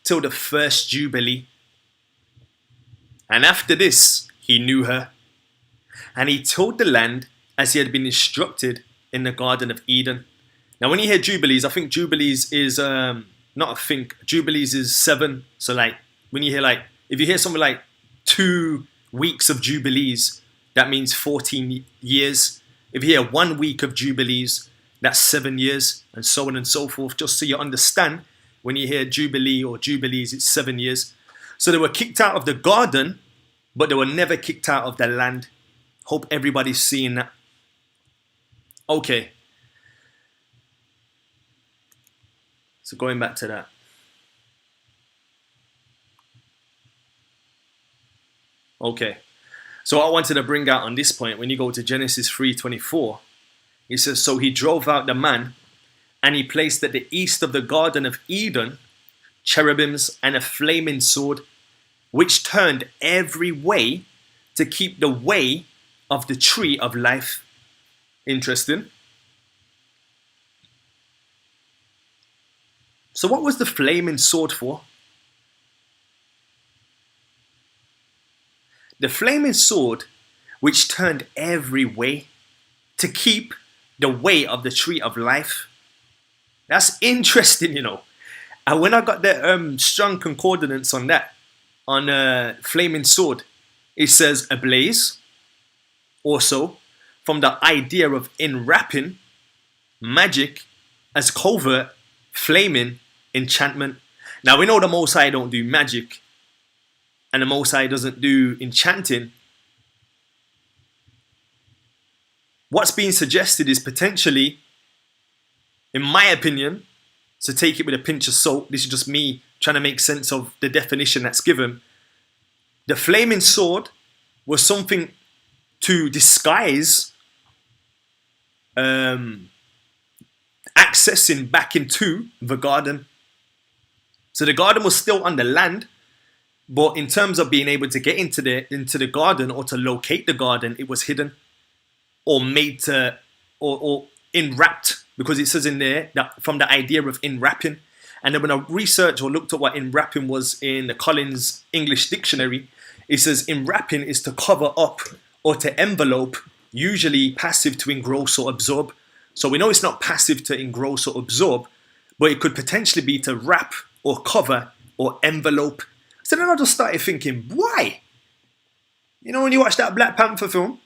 till the first Jubilee. And after this, he knew her, and he tilled the land as he had been instructed in the Garden of Eden. Now, when you hear Jubilees, I think Jubilees is, Jubilees is 7. So like, when you hear if you hear something like 2 weeks of Jubilees, that means 14 years. If you hear 1 week of Jubilees, that's 7 years, and so on and so forth. Just so you understand, when you hear Jubilee or Jubilees, it's 7 years. So they were kicked out of the garden, but they were never kicked out of the land. Hope everybody's seeing that. Okay. So going back to that. Okay. So what I wanted to bring out on this point, when you go to Genesis 3:24, it says, so he drove out the man, and he placed at the east of the Garden of Eden cherubims and a flaming sword, which turned every way to keep the way of the tree of life. Interesting. So what was the flaming sword for? The flaming sword, which turned every way to keep the way of the tree of life. That's interesting, And when I got the strong concordance on that, on flaming sword, it says ablaze. Also, from the idea of enwrapping, magic, as covert, flaming, enchantment. Now we know the Most High don't do magic, and the Most High doesn't do enchanting. What's being suggested is potentially, in my opinion, so take it with a pinch of salt, this is just me trying to make sense of the definition that's given. The flaming sword was something to disguise accessing back into the garden. So the garden was still on the land, but in terms of being able to get into the garden or to locate the garden, it was hidden or made to or enwrapped, because it says in there that from the idea of enwrapping. And then when I researched or looked at what enwrapping was in the Collins English Dictionary, it says enwrapping is to cover up or to envelope, usually passive to engross or absorb. So we know it's not passive to engross or absorb, but it could potentially be to wrap or cover or envelope. So then I just started thinking, why? When you watch that Black Panther film,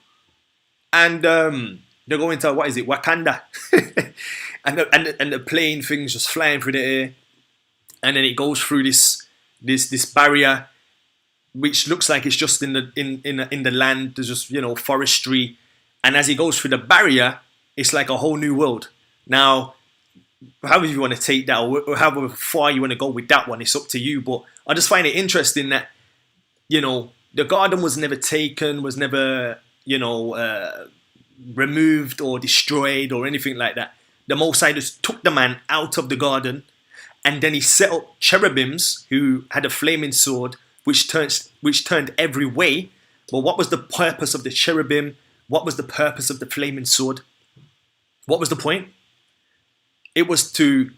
and they're going to, what is it, Wakanda, and the plane things just flying through the air, and then it goes through this barrier, which looks like it's just in the land. There's just forestry, and as he goes through the barrier, it's like a whole new world. Now, however you want to take that, or however far you want to go with that one, it's up to you. But I just find it interesting that the garden was never taken, was never removed or destroyed or anything like that. The Most High just took the man out of the garden, and then he set up cherubims who had a flaming sword, which turned every way. But what was the purpose of the cherubim? What was the purpose of the flaming sword? What was the point? It was to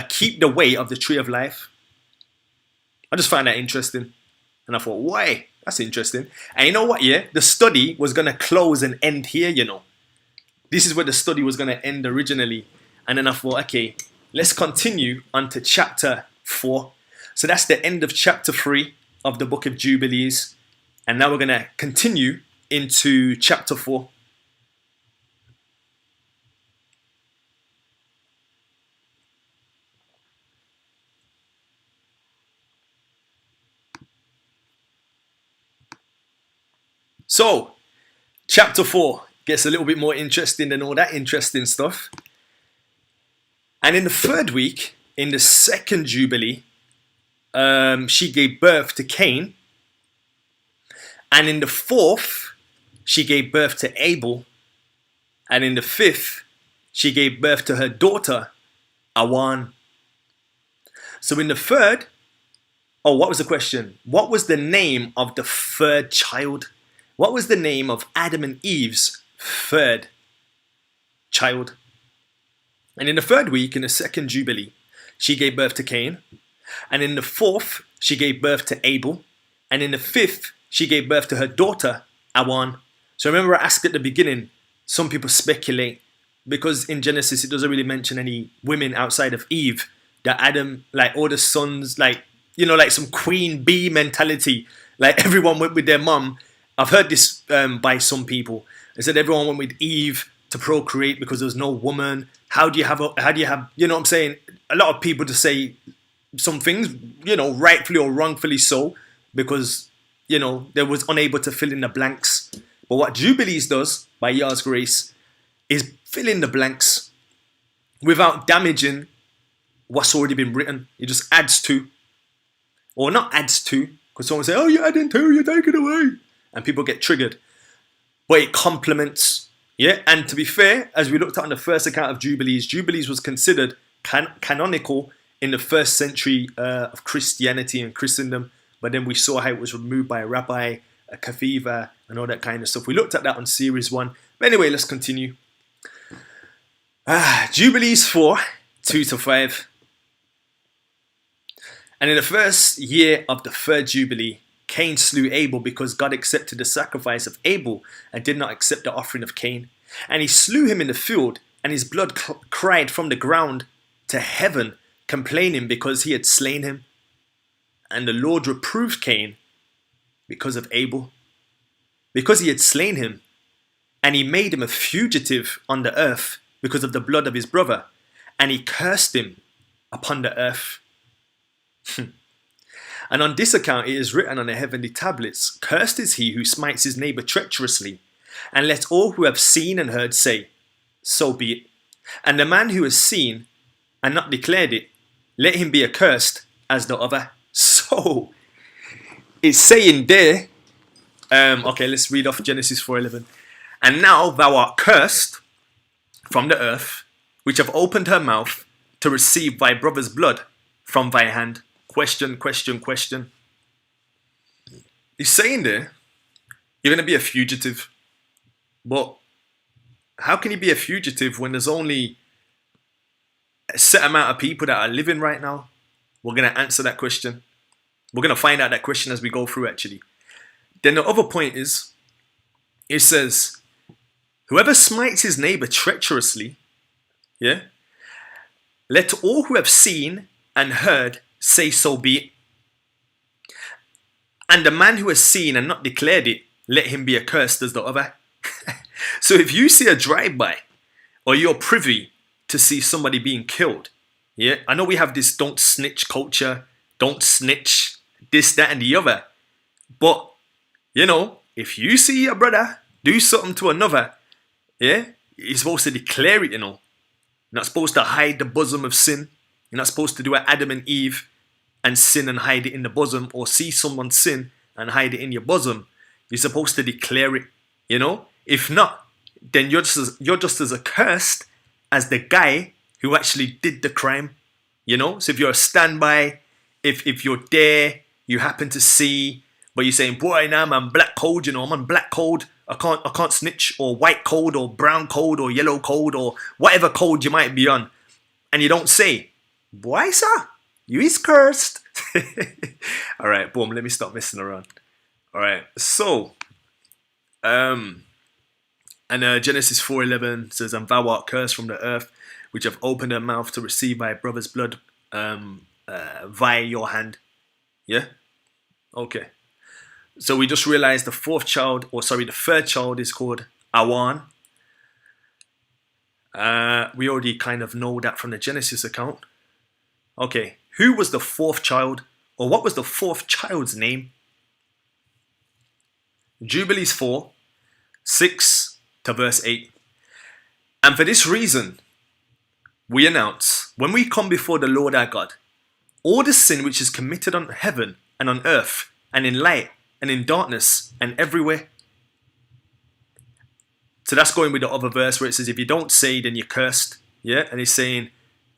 keep the way of the tree of life. I just find that interesting. And I thought, why? That's interesting. And you know what, yeah? The study was going to close and end here, This is where the study was going to end originally. And then I thought, okay, let's continue on to chapter 4. So that's the end of chapter 3 of the book of Jubilees. And now we're going to continue into chapter 4. So, chapter 4 gets a little bit more interesting than all that interesting stuff. And in the third week, in the second Jubilee, she gave birth to Cain. And in the fourth, she gave birth to Abel. And in the fifth, she gave birth to her daughter, Awan. So in the third, what was the question? What was the name of the third child? What was the name of Adam and Eve's third child? And in the third week, in the second Jubilee, she gave birth to Cain. And in the fourth, she gave birth to Abel. And in the fifth, she gave birth to her daughter, Awan. So remember I asked at the beginning, some people speculate, because in Genesis it doesn't really mention any women outside of Eve, that Adam, like all the sons, like, you know, like some queen bee mentality, like everyone went with their mum. I've heard this by some people. They said everyone went with Eve to procreate because there was no woman. How do you have, you know what I'm saying? A lot of people to say some things, you know, rightfully or wrongfully so, because, you know, they was unable to fill in the blanks. But what Jubilees does, by Yah's grace, is fill in the blanks without damaging what's already been written. It just adds to, or not adds to, because someone say, oh, you're adding to, you're taking away. And people get triggered. But it complements, yeah? And to be fair, as we looked at on the first account of Jubilees, Jubilees was considered canonical in the first century of Christianity and Christendom. But then we saw how it was removed by a rabbi, a kafiva, and all that kind of stuff. We looked at that on series 1. But anyway, let's continue. Jubilees 4, 2-5. And in the first year of the third Jubilee, Cain slew Abel because God accepted the sacrifice of Abel and did not accept the offering of Cain. And he slew him in the field, and his blood cried from the ground to heaven, complaining because he had slain him. And the Lord reproved Cain because of Abel, because he had slain him, and he made him a fugitive on the earth because of the blood of his brother, and he cursed him upon the earth. And on this account it is written on the heavenly tablets, cursed is he who smites his neighbour treacherously, and let all who have seen and heard say, so be it. And the man who has seen and not declared it, let him be accursed as the other. So, it's saying there, okay, let's read off Genesis 4:11. And now thou art cursed from the earth, which have opened her mouth to receive thy brother's blood from thy hand. Question. He's saying there, you're going to be a fugitive. But how can you be a fugitive when there's only a set amount of people that are living right now? We're going to answer that question. We're going to find out that question as we go through, actually. Then the other point is, it says, whoever smites his neighbor treacherously, yeah, let all who have seen and heard say so be it. And the man who has seen and not declared it, let him be accursed as the other. So if you see a drive-by, or you're privy to see somebody being killed, yeah, I know we have this don't snitch culture, don't snitch, this, that, and the other. But, you know, if you see your brother do something to another, yeah, you're supposed to declare it, you know. You're not supposed to hide the bosom of sin. You're not supposed to do what Adam and Eve and sin and hide it in the bosom, or see someone sin and hide it in your bosom. You're supposed to declare it, you know. If not, then you're just as accursed as the guy who actually did the crime, you know. So if you're a standby, if you're there, you happen to see, but you're saying, boy, now I'm on black code, you know, I'm on black code. I can't snitch, or white code, or brown code, or yellow code, or whatever code you might be on, and you don't say, boy, sir, you is cursed. All right, boom. Let me stop messing around. All right, so, and Genesis 4:11 says, "And thou art cursed from the earth, which have opened her mouth to receive my brother's blood via your hand. Yeah? Okay. So we just realized the third child is called Awan. We already kind of know that from the Genesis account. Okay. Who was the fourth child? Or what was the fourth child's name? Jubilees 4, 6 to verse 8. And for this reason, we announce, when we come before the Lord our God, all the sin which is committed on heaven and on earth and in light and in darkness and everywhere. So that's going with the other verse where it says, if you don't say, then you're cursed. Yeah, and he's saying,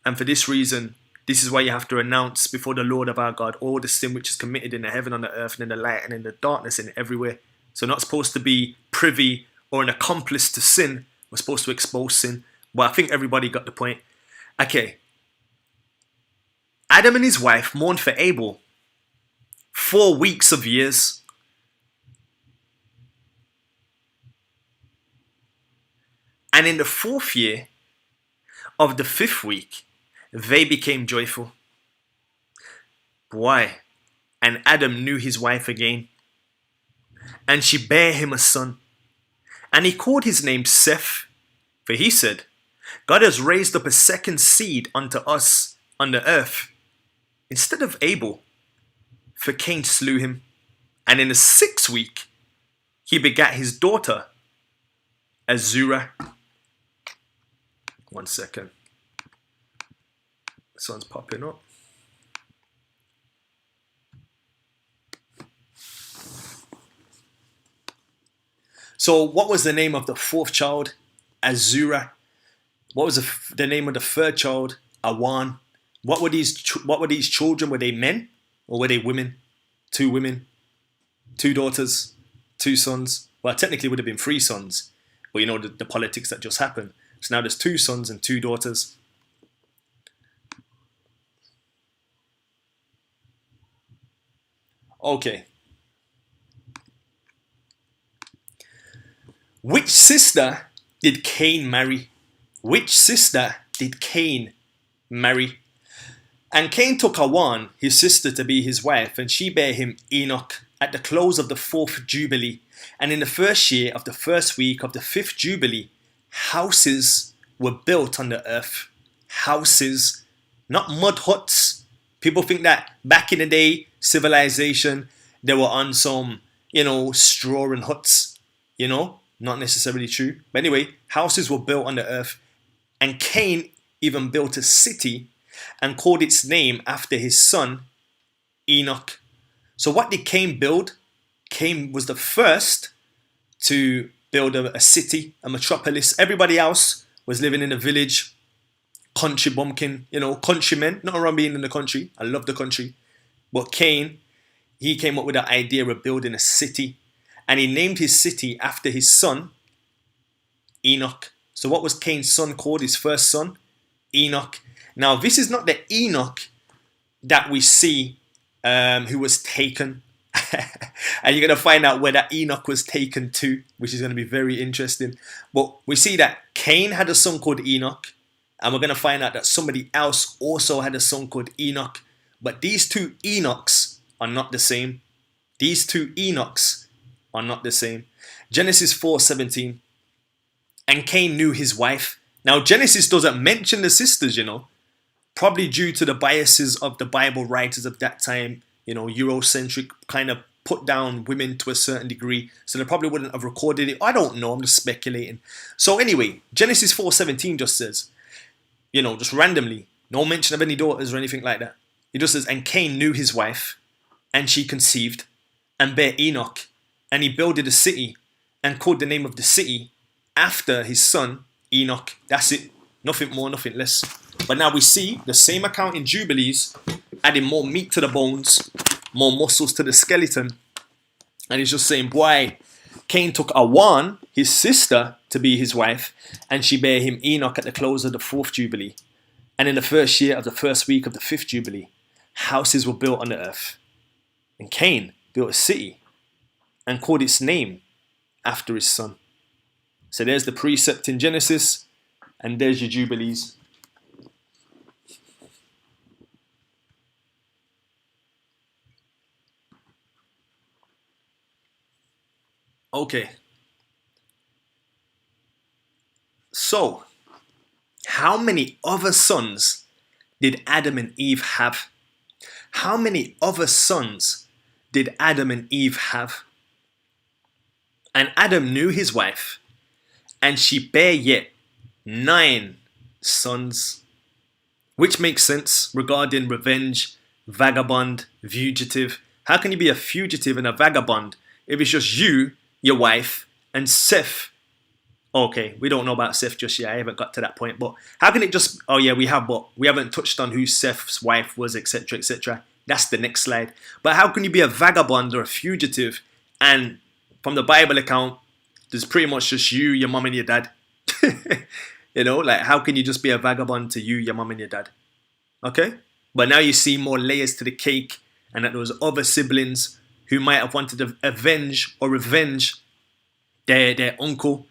and for this reason, this is why you have to announce before the Lord of our God all the sin which is committed in the heaven, on the earth, and in the light, and in the darkness, and everywhere. So not supposed to be privy or an accomplice to sin. We're supposed to expose sin. But I think everybody got the point. Okay. Adam and his wife mourned for Abel 4 weeks of years. And in the 4th year of the 5th week, they became joyful. Why? And Adam knew his wife again, and she bare him a son. And he called his name Seth, for he said, God has raised up a second seed unto us on the earth, instead of Abel, for Cain slew him. And in the 6th week, he begat his daughter, Azurah. 1 second. This one's popping up. So what was the name of the 4th child? Azurah. What was the name of the 3rd child? Awan. What were these children? Were they men or were they women? 2 women, 2 daughters, 2 sons. Well, technically it would have been 3 sons, but you know the politics that just happened. So now there's 2 sons and 2 daughters. Okay. Which sister did Cain marry? Which sister did Cain marry? And Cain took Awan, his sister, to be his wife, and she bare him Enoch at the close of the 4th Jubilee. And in the 1st year of the 1st week of the 5th Jubilee, houses were built on the earth. Houses, not mud huts. People think that back in the day, civilization, they were on some, straw and huts, not necessarily true. But anyway, houses were built on the earth. And Cain even built a city and called its name after his son, Enoch. So what did Cain build? Cain was the first to build a city, a metropolis. Everybody else was living in a village, country bumpkin, countrymen. Not around being in the country. I love the country. But Cain, he came up with the idea of building a city. And he named his city after his son, Enoch. So what was Cain's son called, his first son? Enoch. Now, this is not the Enoch that we see who was taken. And you're going to find out where that Enoch was taken to, which is going to be very interesting. But we see that Cain had a son called Enoch. And we're going to find out that somebody else also had a son called Enoch. But these 2 Enochs are not the same. These 2 Enochs are not the same. Genesis 4:17. And Cain knew his wife. Now, Genesis doesn't mention the sisters, probably due to the biases of the Bible writers of that time, Eurocentric, kind of put down women to a certain degree. So they probably wouldn't have recorded it. I don't know. I'm just speculating. So anyway, Genesis 4:17 just says, just randomly, no mention of any daughters or anything like that. It just says, and Cain knew his wife, and she conceived, and bare Enoch, and he builded a city, and called the name of the city after his son, Enoch. That's it. Nothing more, nothing less. But now we see the same account in Jubilees, adding more meat to the bones, more muscles to the skeleton. And he's just saying, boy, Cain took Awan, his sister, to be his wife, and she bare him Enoch at the close of the 4th Jubilee. And in the 1st year of the 1st week of the 5th Jubilee, houses were built on the earth. And Cain built a city and called its name after his son. So there's the precept in Genesis, and there's your Jubilees. Okay. So, how many other sons did Adam and Eve have? How many other sons did Adam and Eve have? And Adam knew his wife, and she bare yet 9 sons, which makes sense regarding revenge, vagabond, fugitive. How can you be a fugitive and a vagabond if it's just you, your wife, and Seth? Okay, we don't know about Seth just yet. I haven't got to that point. But how can it just? Oh yeah, we have, but we haven't touched on who Seth's wife was, etc., etc. That's the next slide. But how can you be a vagabond or a fugitive? And from the Bible account, there's pretty much just you, your mom, and your dad. Like how can you just be a vagabond to you, your mom, and your dad? Okay, but now you see more layers to the cake, and that there was other siblings who might have wanted to avenge or revenge their uncle.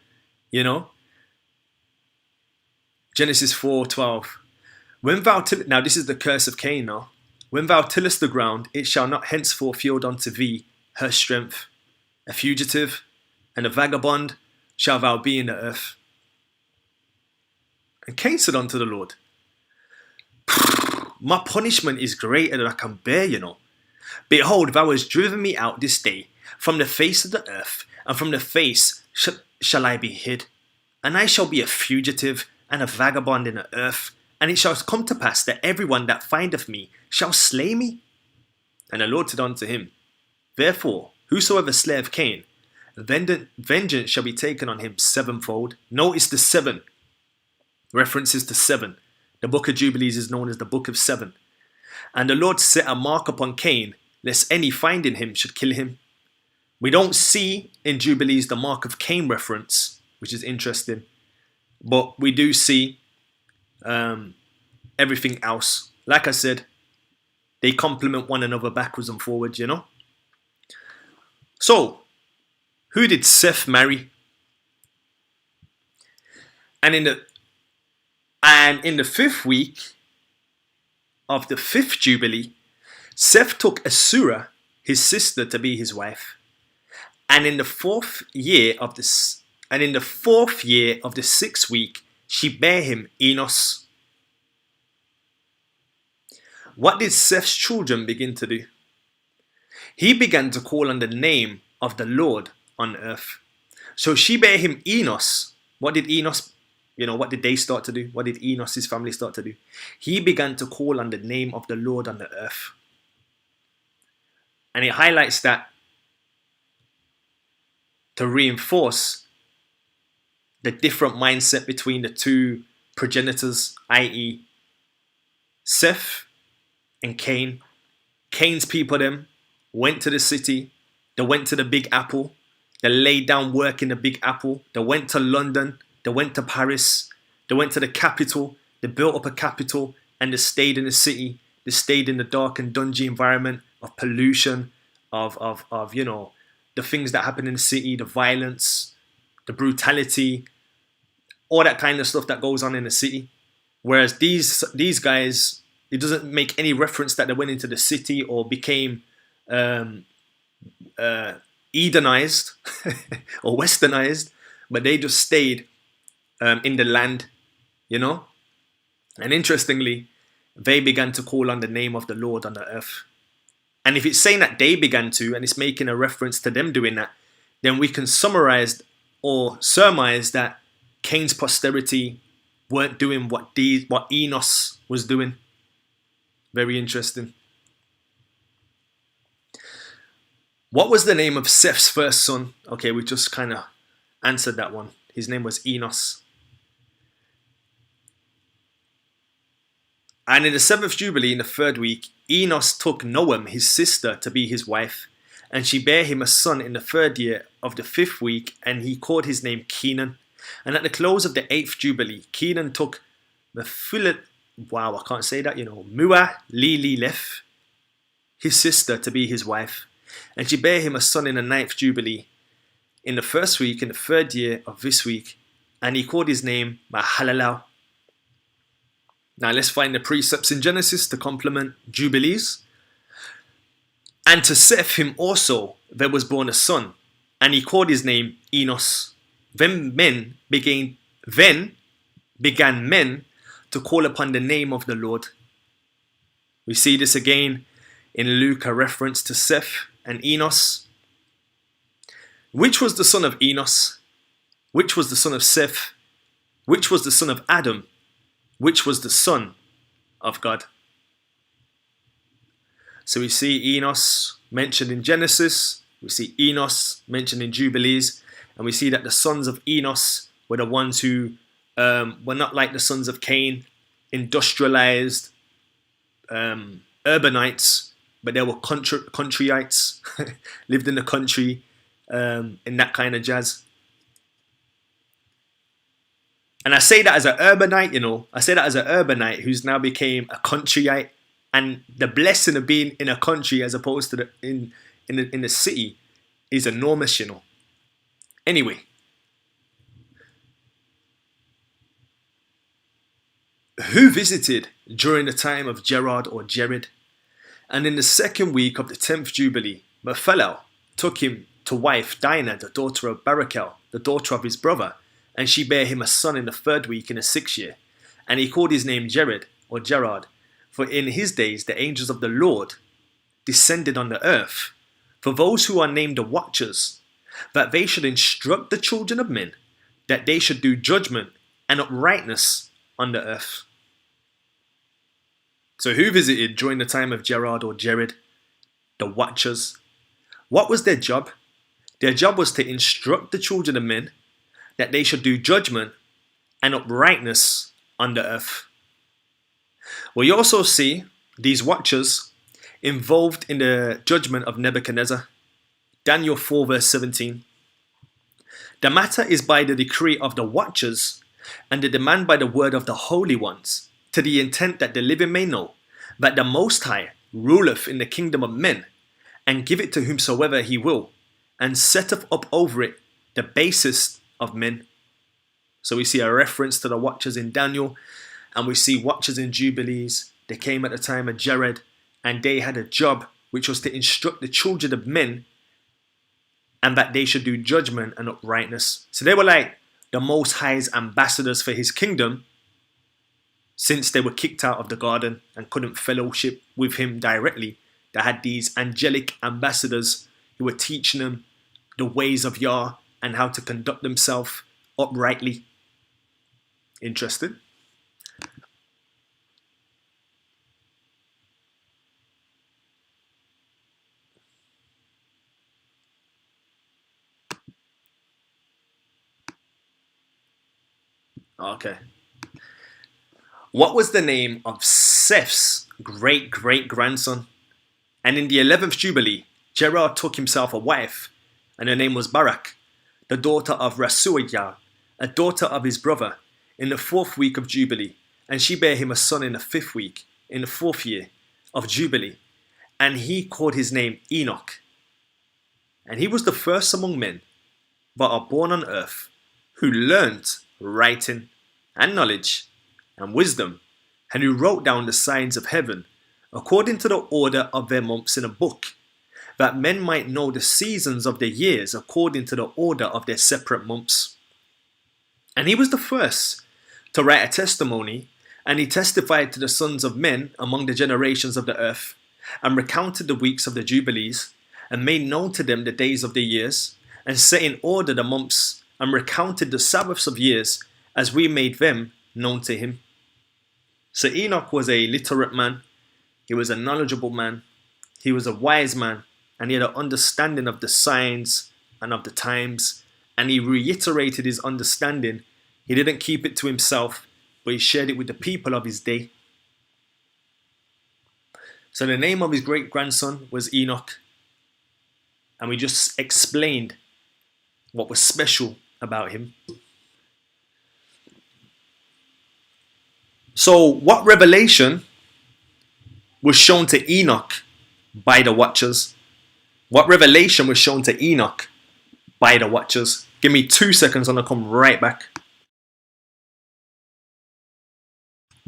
Genesis 4:12. Now this is the curse of Cain now. When thou tillest the ground, it shall not henceforth yield unto thee her strength. A fugitive and a vagabond shall thou be in the earth. And Cain said unto the Lord, my punishment is greater than I can bear, Behold, thou hast driven me out this day from the face of the earth, and from the face shall I be hid. And I shall be a fugitive and a vagabond in the earth. And it shall come to pass that everyone that findeth me shall slay me. And the Lord said unto him, therefore, whosoever slayeth Cain, vengeance shall be taken on him sevenfold. Notice the 7 references to 7. The book of Jubilees is known as the book of 7. And the Lord set a mark upon Cain, lest any finding him should kill him. We don't see in Jubilees the mark of Cain reference, which is interesting. But we do see everything else. Like I said, they complement one another backwards and forwards, So, who did Seth marry? And in the 5th week of the 5th Jubilee, Seth took Asura, his sister, to be his wife. And in the 4th year of the 6th week, she bare him Enos. What did Seth's children begin to do? He began to call on the name of the Lord on earth. So she bare him Enos. What did Enos, what did they start to do? What did Enos' family start to do? He began to call on the name of the Lord on the earth. And it highlights that to reinforce the different mindset between the two progenitors, i.e. Seth and Cain. Cain's people them went to the city. They went to the Big Apple. They laid down work in the Big Apple. They went to London. They went to Paris. They went to the capital. They built up a capital and they stayed in the city. They stayed in the dark and dungy environment of pollution, of the things that happen in the city, the violence, the brutality, all that kind of stuff that goes on in the city. Whereas these guys, it doesn't make any reference that they went into the city or became Edenized or westernized, but they just stayed in the land, And interestingly, they began to call on the name of the Lord on the earth. And if it's saying that they began to, and it's making a reference to them doing that, then we can summarize or surmise that Cain's posterity weren't doing what Enos was doing. Very interesting. What was the name of Seth's first son? Okay, we just kind of answered that one. His name was Enos. And in the 7th Jubilee, in the 3rd week, Enos took Noam, his sister, to be his wife. And she bare him a son in the 3rd year of the 5th week, and he called his name Kenan. And at the close of the 8th Jubilee, Kenan took Muah-Lileleth, his sister, to be his wife. And she bare him a son in the 9th Jubilee, in the 1st week, in the 3rd year of this week. And he called his name Mahalalel. Now let's find the precepts in Genesis to complement Jubilees. And to Seth him also there was born a son, and he called his name Enos. Then began men to call upon the name of the Lord. We see this again in Luke, a reference to Seth and Enos. Which was the son of Enos? Which was the son of Seth? Which was the son of Adam? Which was the son of God? So we see Enos mentioned in Genesis, we see Enos mentioned in Jubilees, and we see that the sons of Enos were the ones who were not like the sons of Cain, industrialized urbanites, but they were countryites, lived in the country, in that kind of jazz. And I say that as an urbanite, I say that as an urbanite who's now became a countryite, and the blessing of being in a country as opposed to in the city is enormous, Anyway, who visited during the time of Gerard or Jared? And in the second week of the 10th Jubilee, Methuselah took him to wife Dinah, the daughter of Barachel, the daughter of his brother, and she bare him a son in the third week in the 6th year. And he called his name Jared or Gerard, for in his days the angels of the Lord descended on the earth, for those who are named the watchers, that they should instruct the children of men, that they should do judgment and uprightness on the earth. So who visited during the time of Gerard or Jared? The watchers. What was their job? Their job was to instruct the children of men that they should do judgment and uprightness on the earth. We also see these watchers involved in the judgment of Nebuchadnezzar. Daniel 4 verse 17. The matter is by the decree of the watchers, and the demand by the word of the holy ones, to the intent that the living may know that the Most High ruleth in the kingdom of men, and give it to whomsoever he will, and setteth up over it the basest of men. So we see a reference to the watchers in Daniel, and we see watchers in Jubilees. They came at the time of Jared, and they had a job which was to instruct the children of men, and that they should do judgment and uprightness. So they were like the Most High's ambassadors for his kingdom, since they were kicked out of the garden and couldn't fellowship with him directly. They had these angelic ambassadors who were teaching them the ways of Yah and how to conduct themselves uprightly. Interested? Okay. What was the name of Seth's great-great-grandson? And in the 11th Jubilee, Gerard took himself a wife, and her name was Barak, the daughter of Rasuiah, a daughter of his brother, in the 4th week of Jubilee. And she bare him a son in the 5th week, in the 4th year of Jubilee. And he called his name Enoch. And he was the first among men that are born on earth, who learnt writing and knowledge and wisdom, and who wrote down the signs of heaven, according to the order of their months in a book, that men might know the seasons of their years according to the order of their separate months. And he was the first to write a testimony, and he testified to the sons of men among the generations of the earth, and recounted the weeks of the Jubilees, and made known to them the days of the years, and set in order the months, and recounted the Sabbaths of years, as we made them known to him. So Enoch was a literate man, he was a knowledgeable man, he was a wise man, and he had an understanding of the signs and of the times, and he reiterated his understanding. He didn't keep it to himself, but he shared it with the people of his day. So the name of his great-grandson was Enoch, and we just explained what was special about him. So what revelation was shown to Enoch by the watchers? What revelation was shown to Enoch by the watchers? Give me 2 seconds and I'll come right back.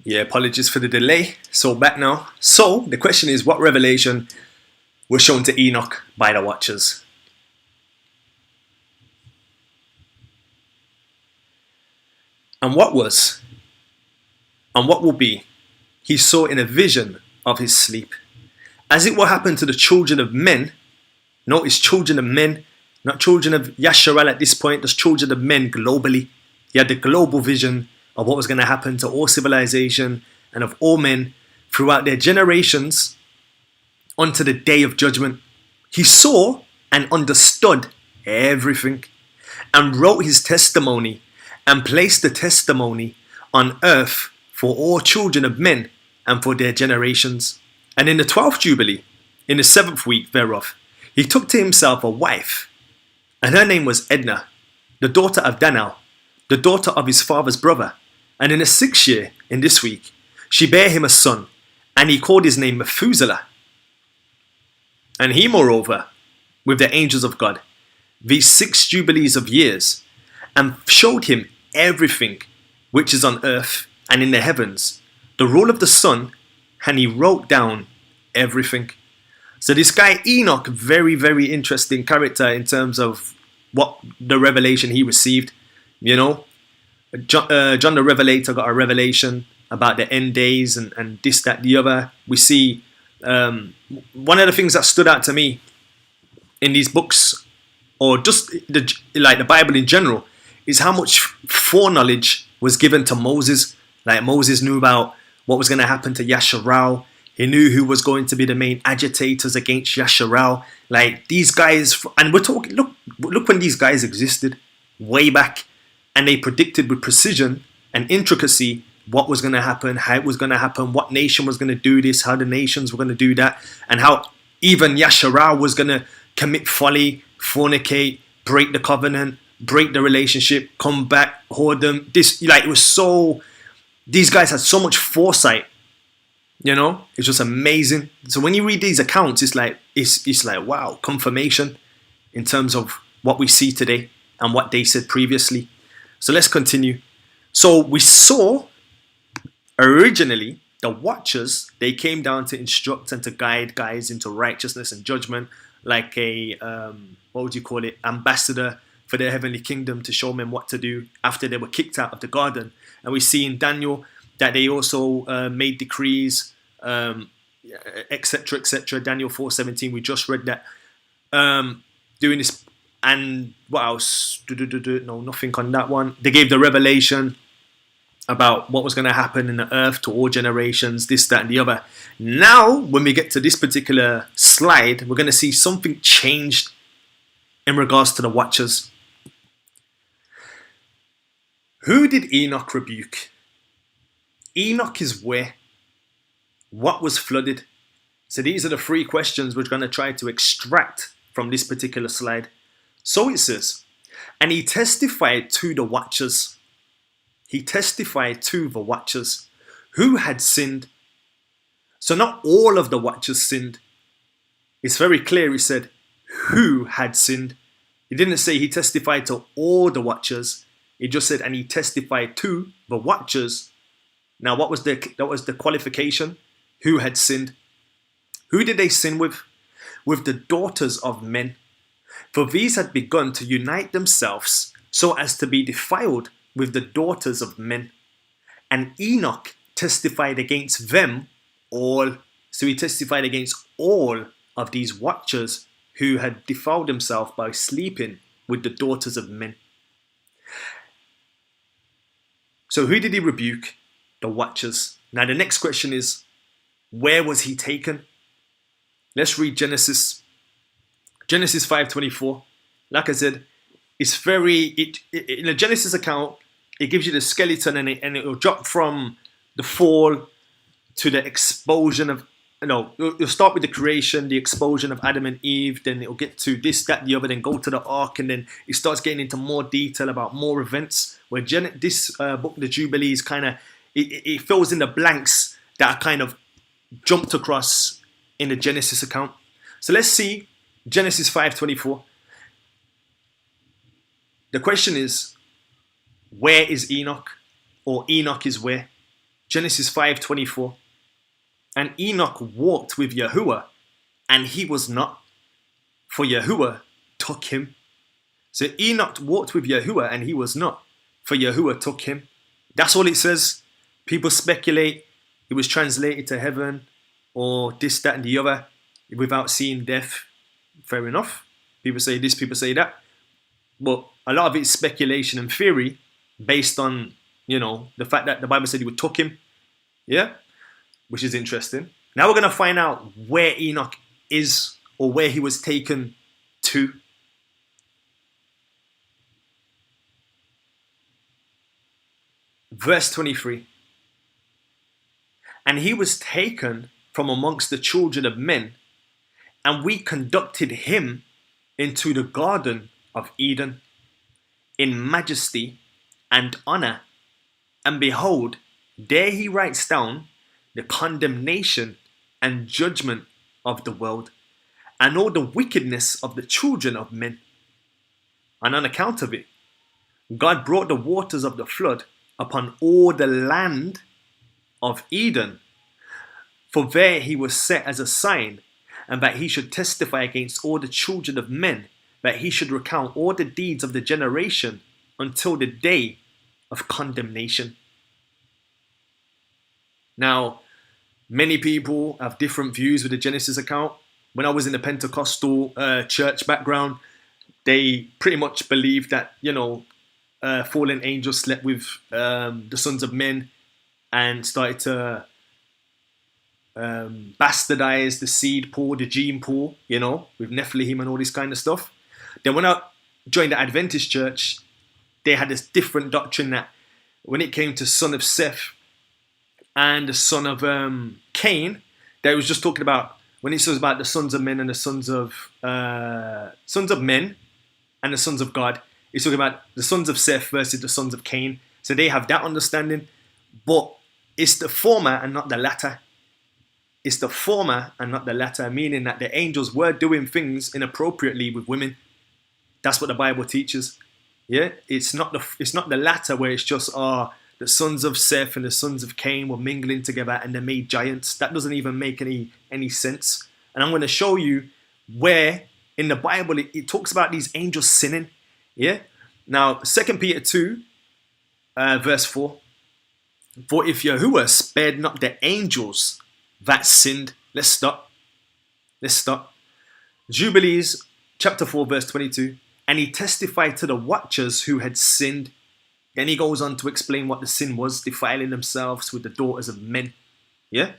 Yeah, apologies for the delay. So back now. So the question is, what revelation was shown to Enoch by the watchers? And what was, and what will be, he saw in a vision of his sleep. As it will happen to the children of men, notice children of men, not children of Yasharal at this point, just children of men globally. He had the global vision of what was going to happen to all civilization and of all men throughout their generations unto the day of judgment. He saw and understood everything and wrote his testimony and placed the testimony on earth for all children of men and for their generations. And in the 12th Jubilee, in the 7th week thereof, he took to himself a wife, and her name was Edna, the daughter of Danal, the daughter of his father's brother. And in the 6th year, in this week, she bare him a son, and he called his name Methuselah. And he, moreover, with the angels of God, these 6 jubilees of years, and showed him everything which is on earth and in the heavens, the rule of the sun, and he wrote down everything. So this guy Enoch, very, very interesting character in terms of what the revelation he received. You know, John the Revelator got a revelation about the end days and this, that, the other. We see one of the things that stood out to me in these books, or just the Bible in general, is how much foreknowledge was given to Moses. Like Moses knew about what was going to happen to Yasharal. He knew who was going to be the main agitators against Yasharal. Like these guys, and we're talking, look when these guys existed way back, and they predicted with precision and intricacy what was going to happen, how it was going to happen, what nation was going to do this, how the nations were going to do that, and how even Yasharal was going to commit folly, fornicate, break the covenant, break the relationship, come back, whoredom. This, like, it was so, these guys had so much foresight, you know, it's just amazing. So when you read these accounts, it's like wow, confirmation in terms of what we see today and what they said previously. So let's continue. So we saw originally the watchers, they came down to instruct and to guide guys into righteousness and judgment, like a what would you call it, ambassador for the heavenly kingdom, to show men what to do after they were kicked out of the garden. And we see in Daniel that they also made decrees, etc., etc. Daniel 4:17, we just read that. Doing this, and what else? No, nothing on that one. They gave the revelation about what was going to happen in the earth to all generations, this, that, and the other. Now, when we get to this particular slide, we're going to see something changed in regards to the watchers. Who did Enoch rebuke? Enoch is where? What was flooded? So these are the 3 questions we're going to try to extract from this particular slide. So it says, and he testified to the watchers. He testified to the watchers who had sinned. So not all of the watchers sinned. It's very clear, he said, who had sinned. He didn't say he testified to all the watchers. He just said, and he testified to the watchers. Now, that was the qualification. Who had sinned? Who did they sin with? With the daughters of men. For these had begun to unite themselves so as to be defiled with the daughters of men. And Enoch testified against them all. So he testified against all of these watchers who had defiled themselves by sleeping with the daughters of men. So who did he rebuke? The watchers. Now the next question is, where was he taken? Let's read Genesis. Genesis 5:24. Like I said, it's in the Genesis account, it gives you the skeleton, and it will drop from the fall to the expulsion of, you'll start with the creation, the expulsion of Adam and Eve, then it'll get to this, that, the other, then go to the ark, and then it starts getting into more detail about more events, where this book, the Jubilees, kind of, it fills in the blanks that are kind of jumped across in the Genesis account. So let's see Genesis 5:24. The question is, where is Enoch? Or Enoch is where? Genesis 5:24. And Enoch walked with Yahuwah, and he was not, for Yahuwah took him. So Enoch walked with Yahuwah, and he was not, for Yahuwah took him. That's all it says. People speculate it was translated to heaven or this, that, and the other without seeing death. Fair enough. People say this, people say that. But a lot of it's speculation and theory based on, the fact that the Bible said he would took him. Yeah? Which is interesting. Now we're going to find out where Enoch is or where he was taken to. Verse 23. And he was taken from amongst the children of men, and we conducted him into the garden of Eden in majesty and honor. And behold, there he writes down the condemnation and judgment of the world, and all the wickedness of the children of men. And on account of it, God brought the waters of the flood upon all the land of Eden, for there he was set as a sign, and that he should testify against all the children of men, that he should recount all the deeds of the generation until the day of condemnation. Now, many people have different views with the Genesis account. When I was in the Pentecostal church background, they pretty much believed that, fallen angels slept with the sons of men and started to bastardize the seed pool, the gene pool, with Nephilim and all this kind of stuff. Then when I joined the Adventist church, they had this different doctrine that when it came to son of Seth and the son of Cain, they was just talking about, when it says about the sons of men and the sons of men and the sons of God, it's talking about the sons of Seth versus the sons of Cain. So they have that understanding, but it's the former and not the latter. It's the former and not the latter, meaning that the angels were doing things inappropriately with women. That's what the Bible teaches. Yeah, it's not the latter where it's just the sons of Seth and the sons of Cain were mingling together and they made giants. That doesn't even make any sense. And I'm going to show you where in the Bible it talks about these angels sinning. Yeah. Now 2 Peter 2, verse 4. For if Yahuwah spared not the angels that sinned. Let's stop. Jubilees chapter 4 verse 22. And he testified to the watchers who had sinned. Then he goes on to explain what the sin was, defiling themselves with the daughters of men. Yeah?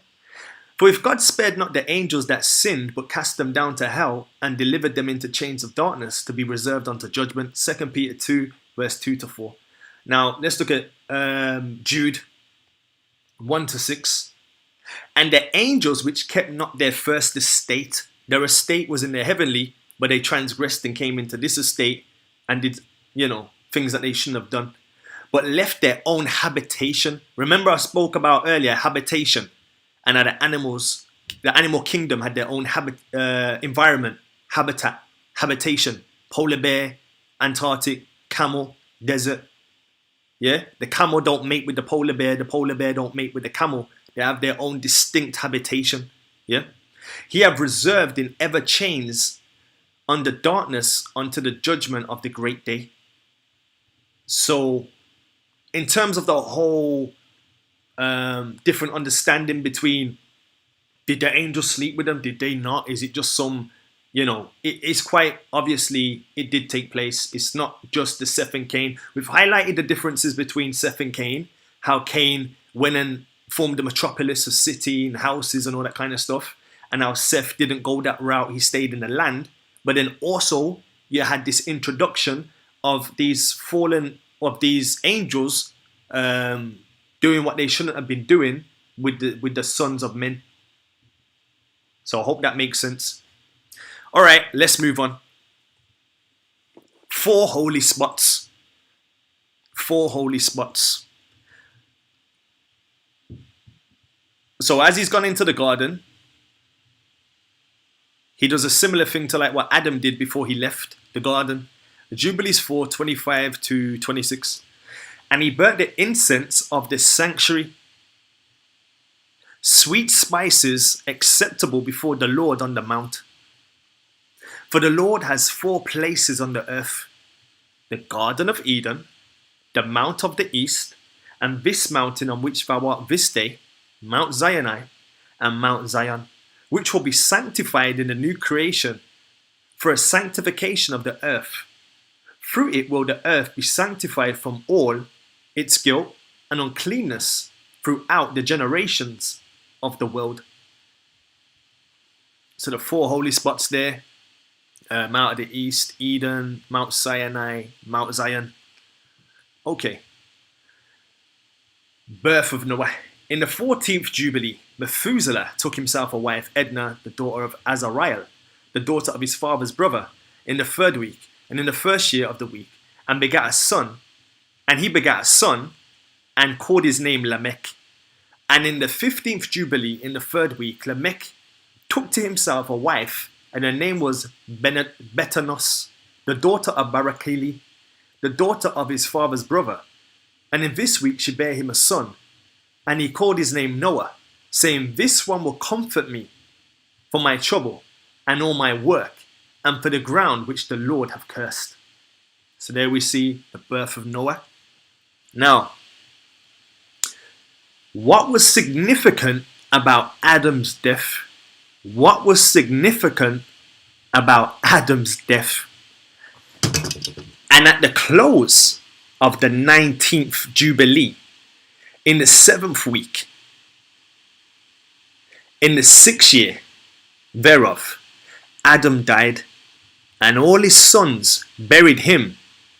For if God spared not the angels that sinned, but cast them down to hell and delivered them into chains of darkness to be reserved unto judgment. 2 Peter 2 verse 2 to 4. Now let's look at Jude 1 to 6. And the angels which kept not their first estate, their estate was in the heavenly, but they transgressed and came into this estate and did, things that they shouldn't have done, but left their own habitation. Remember I spoke about earlier habitation, and how the animal kingdom had their own environment, habitation, polar bear, Antarctic, camel, desert. Yeah, the camel don't mate with the polar bear don't mate with the camel. They have their own distinct habitation. Yeah, he have reserved in ever chains under darkness unto the judgment of the great day. So in terms of the whole different understanding between, did the angels sleep with them, did they not, is it just some, it's quite obviously it did take place. It's not just the Seth and Cain. We've highlighted the differences between Seth and Cain, how Cain went and formed a metropolis, a city and houses and all that kind of stuff, and how Seth didn't go that route, he stayed in the land. But then also you had this introduction of these angels doing what they shouldn't have been doing with the sons of men. So I hope that makes sense. All right, let's move on. 4 holy spots. 4 holy spots. So as he's gone into the garden, he does a similar thing to like what Adam did before he left the garden. Jubilees 4, 25 to 26. And he burnt the incense of the sanctuary, sweet spices acceptable before the Lord on the mount. For the Lord has 4 places on the earth: the Garden of Eden, the Mount of the East, and this mountain on which thou art this day, Mount Zion, and Mount Zion, which will be sanctified in the new creation, for a sanctification of the earth. Through it will the earth be sanctified from all its guilt and uncleanness throughout the generations of the world. So the 4 holy spots there, Mount of the East, Eden, Mount Sinai, Mount Zion. Okay. Birth of Noah. In the 14th Jubilee, Methuselah took himself a wife, Edna, the daughter of Azariel, the daughter of his father's brother, in the 3rd week, and in the 1st year of the week, and begat a son. And he begat a son, and called his name Lamech. And in the 15th Jubilee, in the 3rd week, Lamech took to himself a wife, and her name was Betanos, the daughter of Barakeli, the daughter of his father's brother. And in this week she bare him a son, and he called his name Noah, saying, This one will comfort me for my trouble and all my work, and for the ground which the Lord hath cursed. So there we see the birth of Noah. Now, what was significant about Adam's death? What was significant about Adam's death? And at the close of the 19th Jubilee, in the 7th week, in the 6th year thereof, Adam died, and all his sons buried him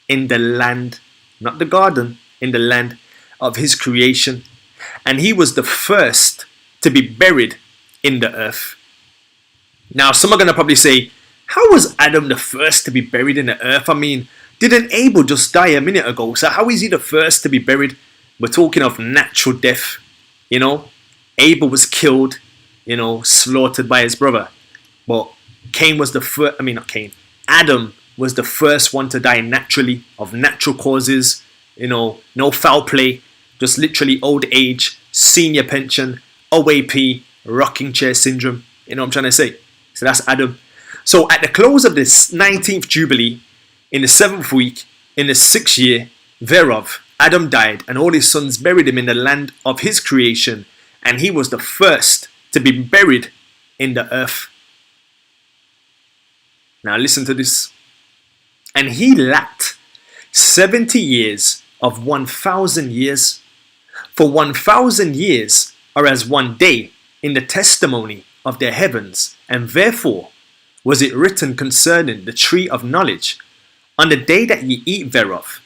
in the land, not the garden, in the land of his creation. And he was the first to be buried in the earth. Now, some are going to probably say, how was Adam the first to be buried in the earth? I mean, didn't Abel just die a minute ago? So how is he the first to be buried? We're talking of natural death. You know, Abel was killed, slaughtered by his brother. But Cain was the first, not Cain, Adam was the first one to die naturally, of natural causes, no foul play, just literally old age, senior pension, OAP, rocking chair syndrome. You know what I'm trying to say? So that's Adam. So at the close of this 19th Jubilee, in the 7th week, in the 6th year thereof, Adam died, and all his sons buried him in the land of his creation, and he was the first to be buried in the earth. Now listen to this. And he lacked 70 years of 1,000 years. For 1,000 years are as one day in the testimony of the heavens, and therefore was it written concerning the tree of knowledge, on the day that ye eat thereof,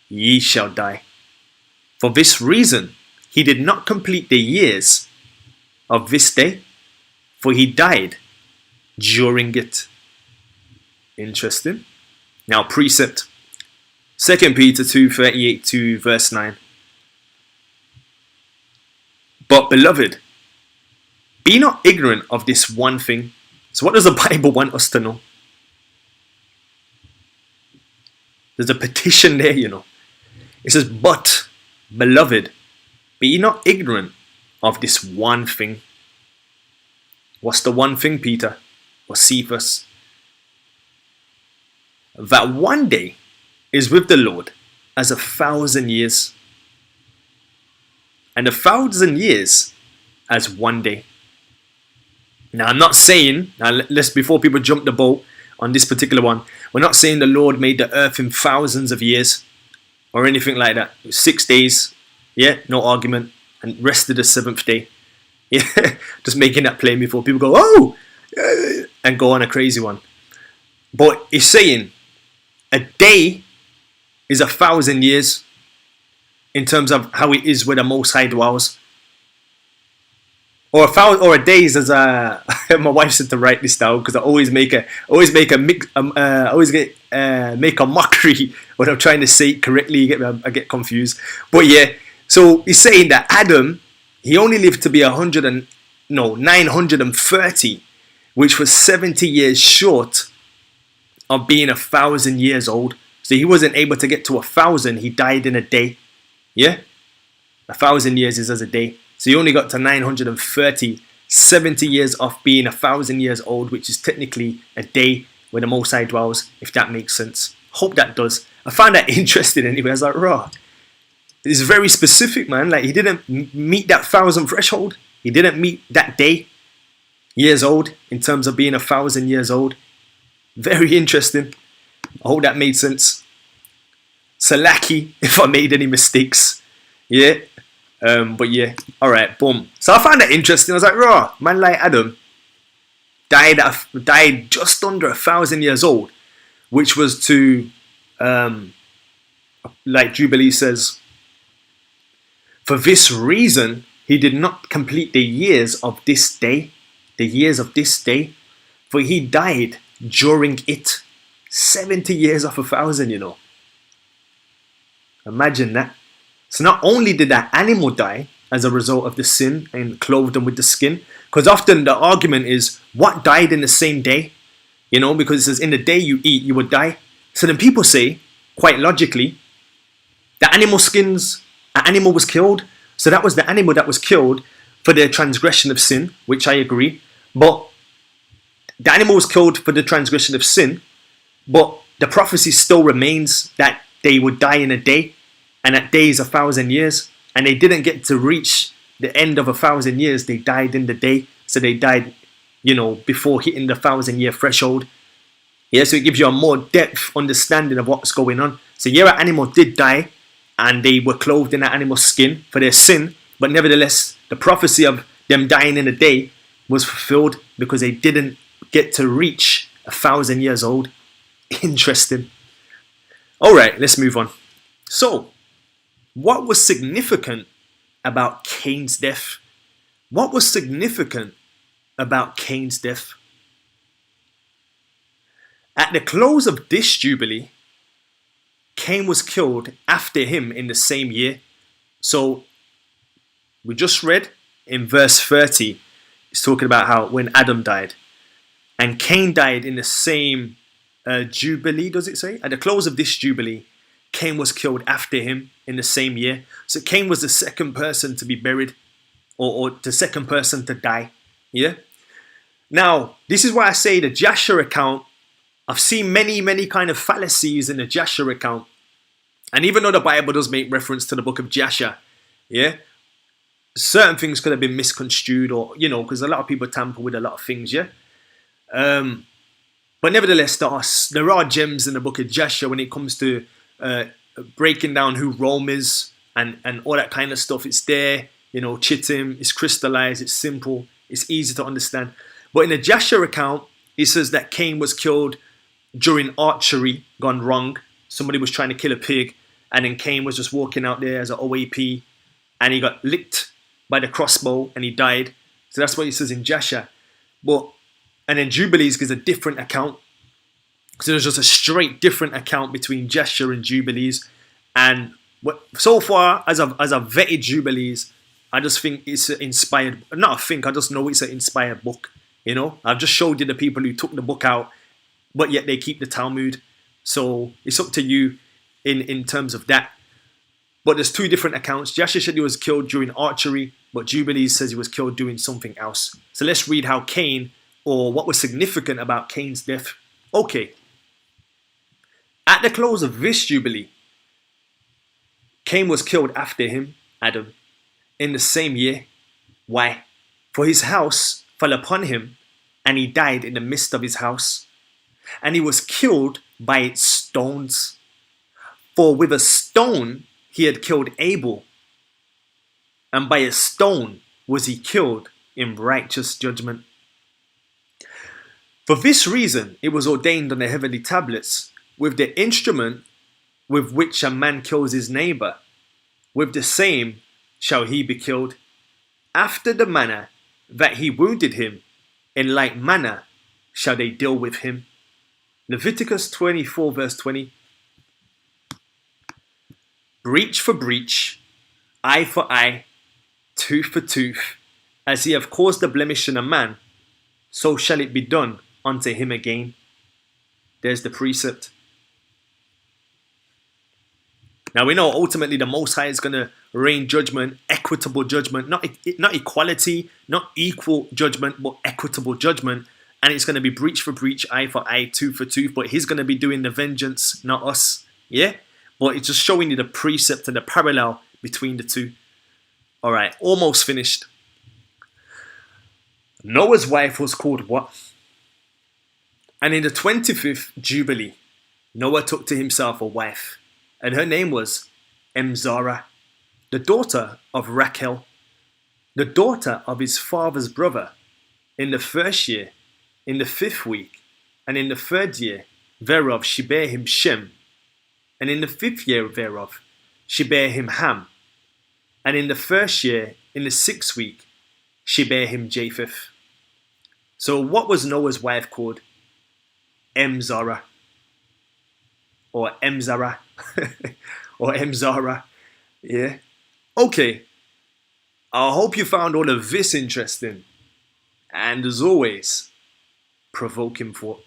ye shall die. For this reason he did not complete the years of this day, for he died during it. Interesting. Now precept. 2 Peter 2:38 to verse 9. But beloved, be not ignorant of this one thing. So what does the Bible want us to know? There's a petition there, It says, but beloved, be not ignorant of this one thing. What's the one thing, Peter or Cephas? That one day is with the Lord as 1,000 years, and 1,000 years as one day. Now I'm not saying, before people jump the boat on this particular one, we're not saying the Lord made the earth in thousands of years or anything like that. 6 days, yeah, no argument, and rested the 7th day. Yeah, just making that plain before people go, oh, and go on a crazy one. But he's saying a day is 1,000 years in terms of how it is where the Most High dwells. Or a day is as a my wife said to write this down because I always make a mockery when I'm trying to say it correctly. I get confused. But yeah, so he's saying that Adam, he only lived to be 930, which was 70 years short of being 1,000 years old. So he wasn't able to get to 1,000. He died in a day. Yeah, 1,000 years is as a day. So he only got to 930, 70 years off being 1,000 years old, which is technically a day where the Most High dwells, if that makes sense. Hope that does. I found that interesting anyway. I was like, raw. It's very specific, man. Like, he didn't meet that 1,000 threshold. He didn't meet that day, years old, in terms of being 1,000 years old. Very interesting. I hope that made sense. Salaki, if I made any mistakes. Yeah. But yeah. Alright, boom. So I found that interesting. I was like, raw, man like Adam died just under 1,000 years old, which was to, like Jubilee says, for this reason, he did not complete the years of this day, for he died during it. 70 years off 1,000, you know. Imagine that. So not only did that animal die as a result of the sin and clothed them with the skin, because often the argument is, what died in the same day? You know, because it says, in the day you eat, you would die. So then people say, quite logically, the animal skins, an animal was killed. So that was the animal that was killed for the transgression of sin, which I agree. But the animal was killed for the transgression of sin, but the prophecy still remains that they would die in a day, and that day is 1,000 years, and they didn't get to reach the end of 1,000 years. They died in the day, so they died, you know, before hitting the 1,000-year threshold. Yeah, so it gives you a more depth understanding of what's going on. So yeah, an animal did die, and they were clothed in that animal's skin for their sin, but nevertheless, the prophecy of them dying in a day was fulfilled because they didn't get to reach 1,000 years old. Interesting. Alright, let's move on. So, what was significant about Cain's death? What was significant about Cain's death? At the close of this Jubilee, Cain was killed after him in the same year. So, we just read in verse 30, it's talking about how when Adam died, and Cain died in the same Jubilee, does it say? At the close of this Jubilee, Cain was killed after him in the same year. So Cain was the second person to be buried, or the second person to die. Yeah. Now, this is why I say the Jasher account, I've seen many kind of fallacies in the Jasher account. And even though the Bible does make reference to the book of Jasher, yeah, certain things could have been misconstrued, or, you know, because a lot of people tamper with a lot of things, yeah. But nevertheless, there are gems in the book of Jasher when it comes to breaking down who Rome is and all that kind of stuff. It's there, you know, Chittim, it's crystallized, it's simple, it's easy to understand. But in the Jasher account, it says that Cain was killed during archery gone wrong. Somebody was trying to kill a pig, and then Cain was just walking out there as an OAP, and he got licked by the crossbow and he died. So that's what it says in Jasher. And then Jubilees gives a different account. So there's just a straight different account between Jasher and Jubilees. And so far, as I've vetted Jubilees, I just think it's inspired. Not I think, I just know it's an inspired book. You know, I've just showed you the people who took the book out, but yet they keep the Talmud. So it's up to you in terms of that. But there's two different accounts. Jasher said he was killed during archery, but Jubilees says he was killed doing something else. So let's read how Cain, or what was significant about Cain's death. Okay. At the close of this Jubilee, Cain was killed after him, Adam, in the same year. Why? For his house fell upon him, and he died in the midst of his house. And he was killed by its stones. For with a stone he had killed Abel, and by a stone was he killed in righteous judgment. For this reason, it was ordained on the heavenly tablets, with the instrument with which a man kills his neighbor, with the same shall he be killed. After the manner that he wounded him, in like manner shall they deal with him. Leviticus 24 verse 20. Breach for breach, eye for eye, tooth for tooth, as ye have caused a blemish in a man, so shall it be done unto him again. There's the precept. Now we know ultimately the Most High is going to rain judgment, equitable judgment, not equality, not equal judgment, but equitable judgment. And it's going to be breach for breach, eye for eye, tooth for tooth. But he's going to be doing the vengeance, not us. Yeah? But it's just showing you the precept and the parallel between the two. All right, almost finished. Noah's wife was called what? And in the 25th Jubilee, Noah took to himself a wife, and her name was Emzara, the daughter of Rachel, the daughter of his father's brother. In the first year, in the 5th week, and in the 3rd year thereof she bare him Shem, and in the 5th year thereof she bare him Ham, and in the 1st year, in the 6th week, she bare him Japheth. So what was Noah's wife called? Emzara, or Emzara, or Emzara, yeah. Okay, I hope you found all of this interesting, and as always, provoking thought.